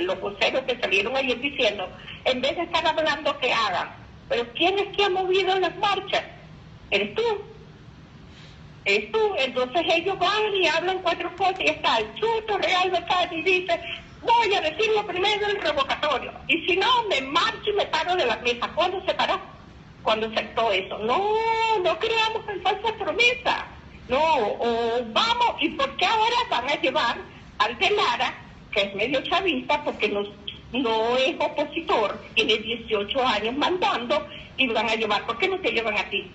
los voceros que salieron ayer diciendo, en vez de estar hablando que hagan. Pero ¿quién es que ha movido las marchas? Eres tú. Entonces ellos van y hablan cuatro cosas y está el chuto real de Cali y dice, voy a decirlo primero el revocatorio, y si no me marcho y me paro de la mesa. ¿Cuándo se paró? Cuando aceptó eso. No creamos en falsas promesas. Vamos, ¿y por qué ahora van a llevar al de Lara, que es medio chavista, porque no es opositor, tiene 18 años mandando, y van a llevar? ¿Por qué no te llevan a ti?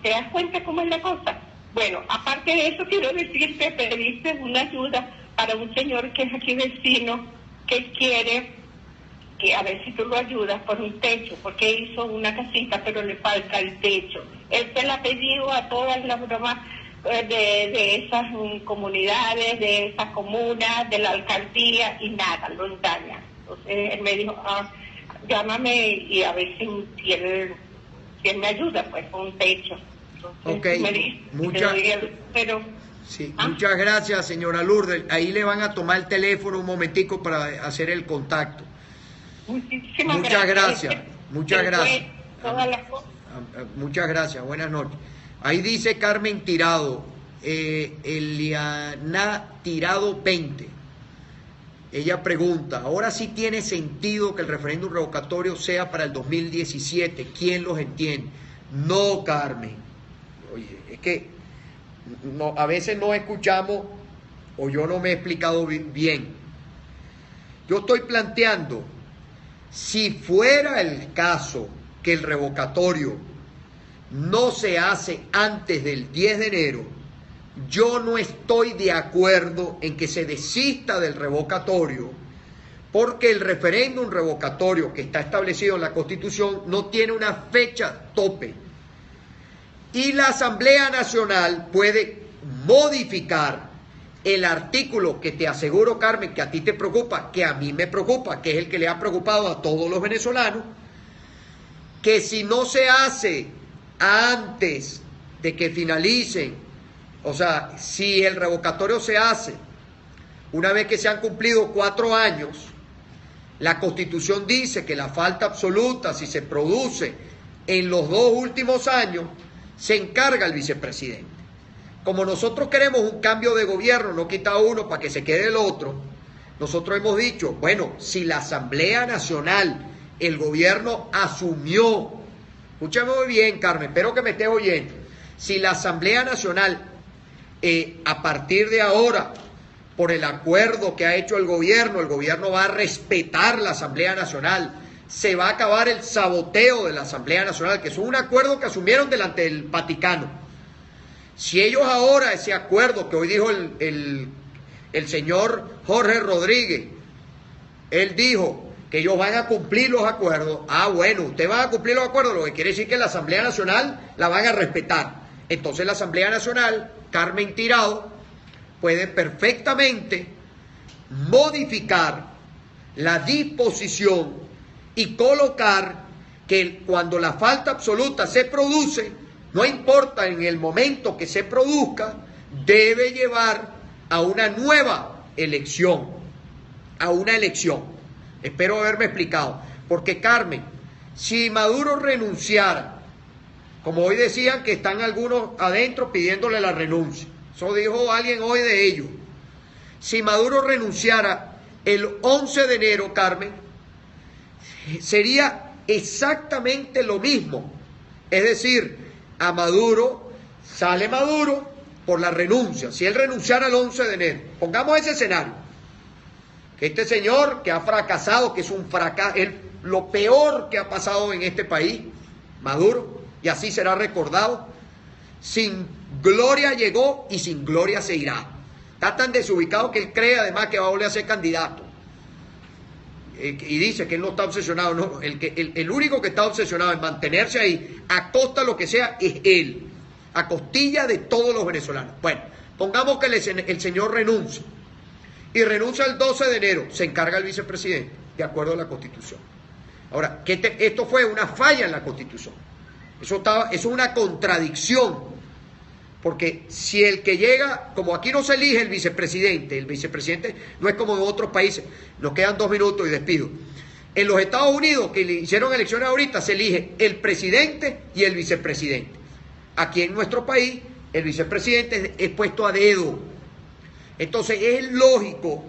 ¿Te das cuenta cómo es la cosa? Bueno, aparte de eso, quiero decirte, pediste una ayuda para un señor que es aquí vecino, que quiere, que a ver si tú lo ayudas por un techo, porque hizo una casita, pero le falta el techo. Él se la ha pedido a todas las bromas de esas comunidades, de esas comunas, de la alcaldía, y nada, lo engaña. Entonces él me dijo, llámame y a ver si él me ayuda, pues, con un techo. Entonces, ok, muchas gracias, señora Lourdes. Ahí le van a tomar el teléfono un momentico para hacer el contacto. Muchas gracias. Muchas gracias, buenas noches. Ahí dice Carmen Tirado, Eliana Tirado 20. Ella pregunta, ahora sí tiene sentido que el referéndum revocatorio sea para el 2017. ¿Quién los entiende? No, Carmen. Oye, es que a veces no escuchamos o yo no me he explicado bien. Yo estoy planteando, si fuera el caso que el revocatorio no se hace antes del 10 de enero, yo no estoy de acuerdo en que se desista del revocatorio, porque el referéndum revocatorio que está establecido en la Constitución no tiene una fecha tope. Y la Asamblea Nacional puede modificar el artículo que te aseguro, Carmen, que a ti te preocupa, que a mí me preocupa, que es el que le ha preocupado a todos los venezolanos, que si no se hace antes de que finalicen, o sea, si el revocatorio se hace una vez que se han cumplido 4 años, la Constitución dice que la falta absoluta, si se produce en los 2 últimos años, se encarga el vicepresidente. Como nosotros queremos un cambio de gobierno, no quita uno para que se quede el otro, nosotros hemos dicho, bueno, si la Asamblea Nacional, el gobierno asumió, escúchame muy bien, Carmen, espero que me estés oyendo, si la Asamblea Nacional a partir de ahora, por el acuerdo que ha hecho el gobierno va a respetar la Asamblea Nacional, se va a acabar el saboteo de la Asamblea Nacional, que es un acuerdo que asumieron delante del Vaticano. Si ellos ahora, ese acuerdo que hoy dijo el señor Jorge Rodríguez, Él dijo que ellos van a cumplir los acuerdos. Ah, bueno, ustedes van a cumplir los acuerdos, lo que quiere decir que la Asamblea Nacional la van a respetar. Entonces la Asamblea Nacional, Carmen Tirado, puede perfectamente modificar la disposición y colocar que cuando la falta absoluta se produce, no importa en el momento que se produzca, debe llevar a una nueva elección, a una elección. Espero haberme explicado, porque Carmen, si Maduro renunciara, como hoy decían que están algunos adentro pidiéndole la renuncia, eso dijo alguien hoy de ellos, si Maduro renunciara el 11 de enero, Carmen, sería exactamente lo mismo. Es decir, a Maduro, sale Maduro por la renuncia. Si él renunciara el 11 de enero, pongamos ese escenario, que este señor que ha fracasado, que es un fracaso, lo peor que ha pasado en este país, Maduro, y así será recordado, sin gloria llegó y sin gloria se irá. Está tan desubicado que él cree además que va a volver a ser candidato. Y dice que él no está obsesionado, no, el único que está obsesionado en mantenerse ahí, a costa de lo que sea, es él, a costilla de todos los venezolanos. Bueno, pongamos que el señor renuncia, y renuncia el 12 de enero, se encarga el vicepresidente, de acuerdo a la Constitución. Ahora, esto fue una falla en la Constitución, eso es una contradicción, porque si el que llega, como aquí no se elige el vicepresidente no es como en otros países, nos quedan 2 minutos y despido. En los Estados Unidos, que le hicieron elecciones ahorita, se elige el presidente y el vicepresidente. Aquí en nuestro país, el vicepresidente es puesto a dedo. Entonces es lógico,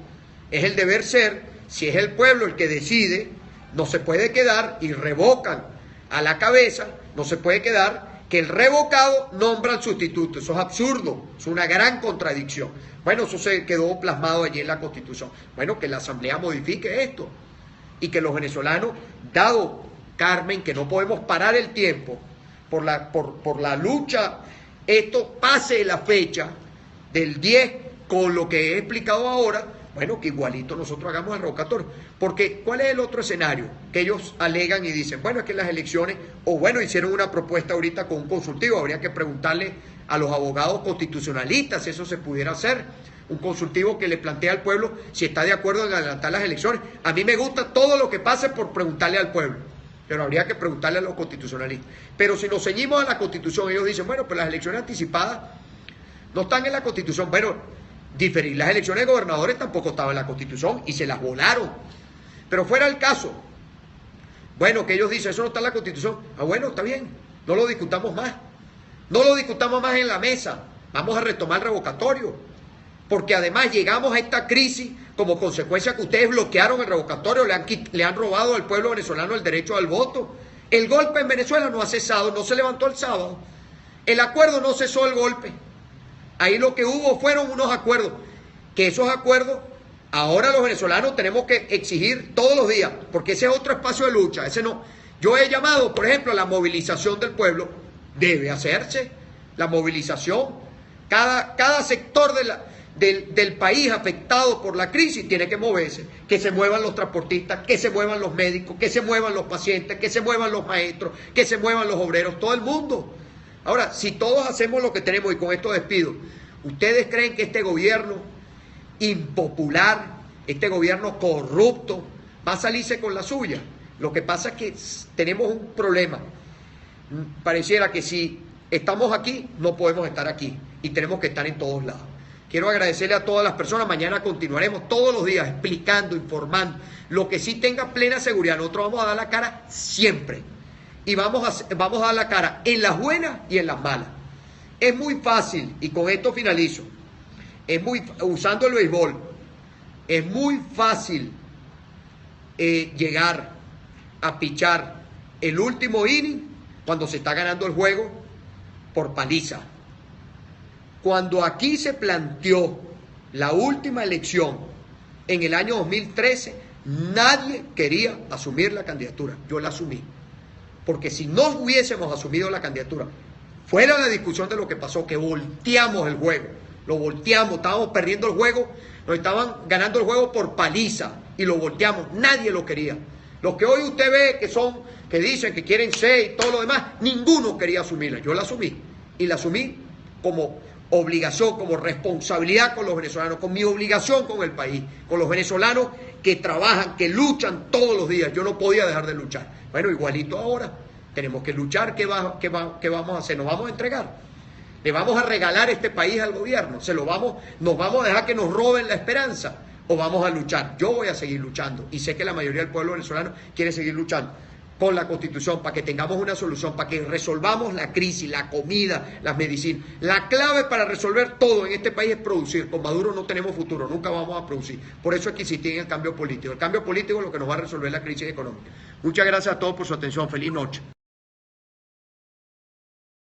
es el deber ser, si es el pueblo el que decide, no se puede quedar y revocan a la cabeza, no se puede quedar que el revocado nombra al sustituto. Eso es absurdo, es una gran contradicción. Bueno, eso se quedó plasmado allí en la Constitución. Bueno, que la Asamblea modifique esto y que los venezolanos, dado, Carmen, que no podemos parar el tiempo por la lucha, esto pase la fecha del 10 con lo que he explicado ahora, bueno, que igualito nosotros hagamos el revocatorio. Porque, ¿cuál es el otro escenario? Que ellos alegan y dicen, bueno, es que las elecciones, o bueno, hicieron una propuesta ahorita con un consultivo, habría que preguntarle a los abogados constitucionalistas si eso se pudiera hacer, un consultivo que le plantea al pueblo si está de acuerdo en adelantar las elecciones. A mí me gusta todo lo que pase por preguntarle al pueblo, pero habría que preguntarle a los constitucionalistas. Pero si nos ceñimos a la Constitución, ellos dicen, bueno, pues las elecciones anticipadas no están en la Constitución. Bueno, diferir las elecciones de gobernadores tampoco estaban en la Constitución y se las volaron. Pero fuera el caso, bueno, que ellos dicen, eso no está en la Constitución. Ah, bueno, está bien, no lo discutamos más. No lo discutamos más en la mesa. Vamos a retomar el revocatorio. Porque además llegamos a esta crisis como consecuencia que ustedes bloquearon el revocatorio, le han robado al pueblo venezolano el derecho al voto. El golpe en Venezuela no ha cesado, no se levantó el sábado. El acuerdo no cesó el golpe. Ahí lo que hubo fueron unos acuerdos, que esos acuerdos ahora los venezolanos tenemos que exigir todos los días, porque ese es otro espacio de lucha, ese no. Yo he llamado, por ejemplo, a la movilización del pueblo, debe hacerse la movilización. Cada sector del país afectado por la crisis tiene que moverse, que se muevan los transportistas, que se muevan los médicos, que se muevan los pacientes, que se muevan los maestros, que se muevan los obreros, todo el mundo. Ahora, si todos hacemos lo que tenemos, y con esto despido, ¿ustedes creen que este gobierno impopular, este gobierno corrupto, va a salirse con la suya? Lo que pasa es que tenemos un problema. Pareciera que si estamos aquí, no podemos estar aquí, y tenemos que estar en todos lados. Quiero agradecerle a todas las personas. Mañana continuaremos todos los días explicando, informando. Lo que sí tenga plena seguridad, nosotros vamos a dar la cara siempre. Y vamos a dar la cara en las buenas y en las malas. Es muy fácil, y con esto finalizo, usando el béisbol, es muy fácil llegar a pichar el último inning cuando se está ganando el juego por paliza. Cuando aquí se planteó la última elección en el año 2013, nadie quería asumir la candidatura. Yo la asumí. Porque si no hubiésemos asumido la candidatura, fuera la discusión de lo que pasó, que volteamos el juego, lo volteamos, estábamos perdiendo el juego, nos estaban ganando el juego por paliza, y lo volteamos, nadie lo quería. Los que hoy usted ve que dicen que quieren ser y todo lo demás, ninguno quería asumirla. Yo la asumí, y la asumí como obligación, como responsabilidad con los venezolanos, con mi obligación con el país, con los venezolanos que trabajan, que luchan todos los días. Yo no podía dejar de luchar. Bueno, igualito ahora, tenemos que luchar. ¿Qué vamos a hacer? ¿Nos vamos a entregar? ¿Le vamos a regalar este país al gobierno? ¿Nos vamos a dejar que nos roben la esperanza? ¿O vamos a luchar? Yo voy a seguir luchando, y sé que la mayoría del pueblo venezolano quiere seguir luchando con la Constitución para que tengamos una solución, para que resolvamos la crisis, la comida, las medicinas. La clave para resolver todo en este país es producir. Con Maduro no tenemos futuro, nunca vamos a producir. Por eso es que existía el cambio político. El cambio político es lo que nos va a resolver la crisis económica. Muchas gracias a todos por su atención. Feliz noche.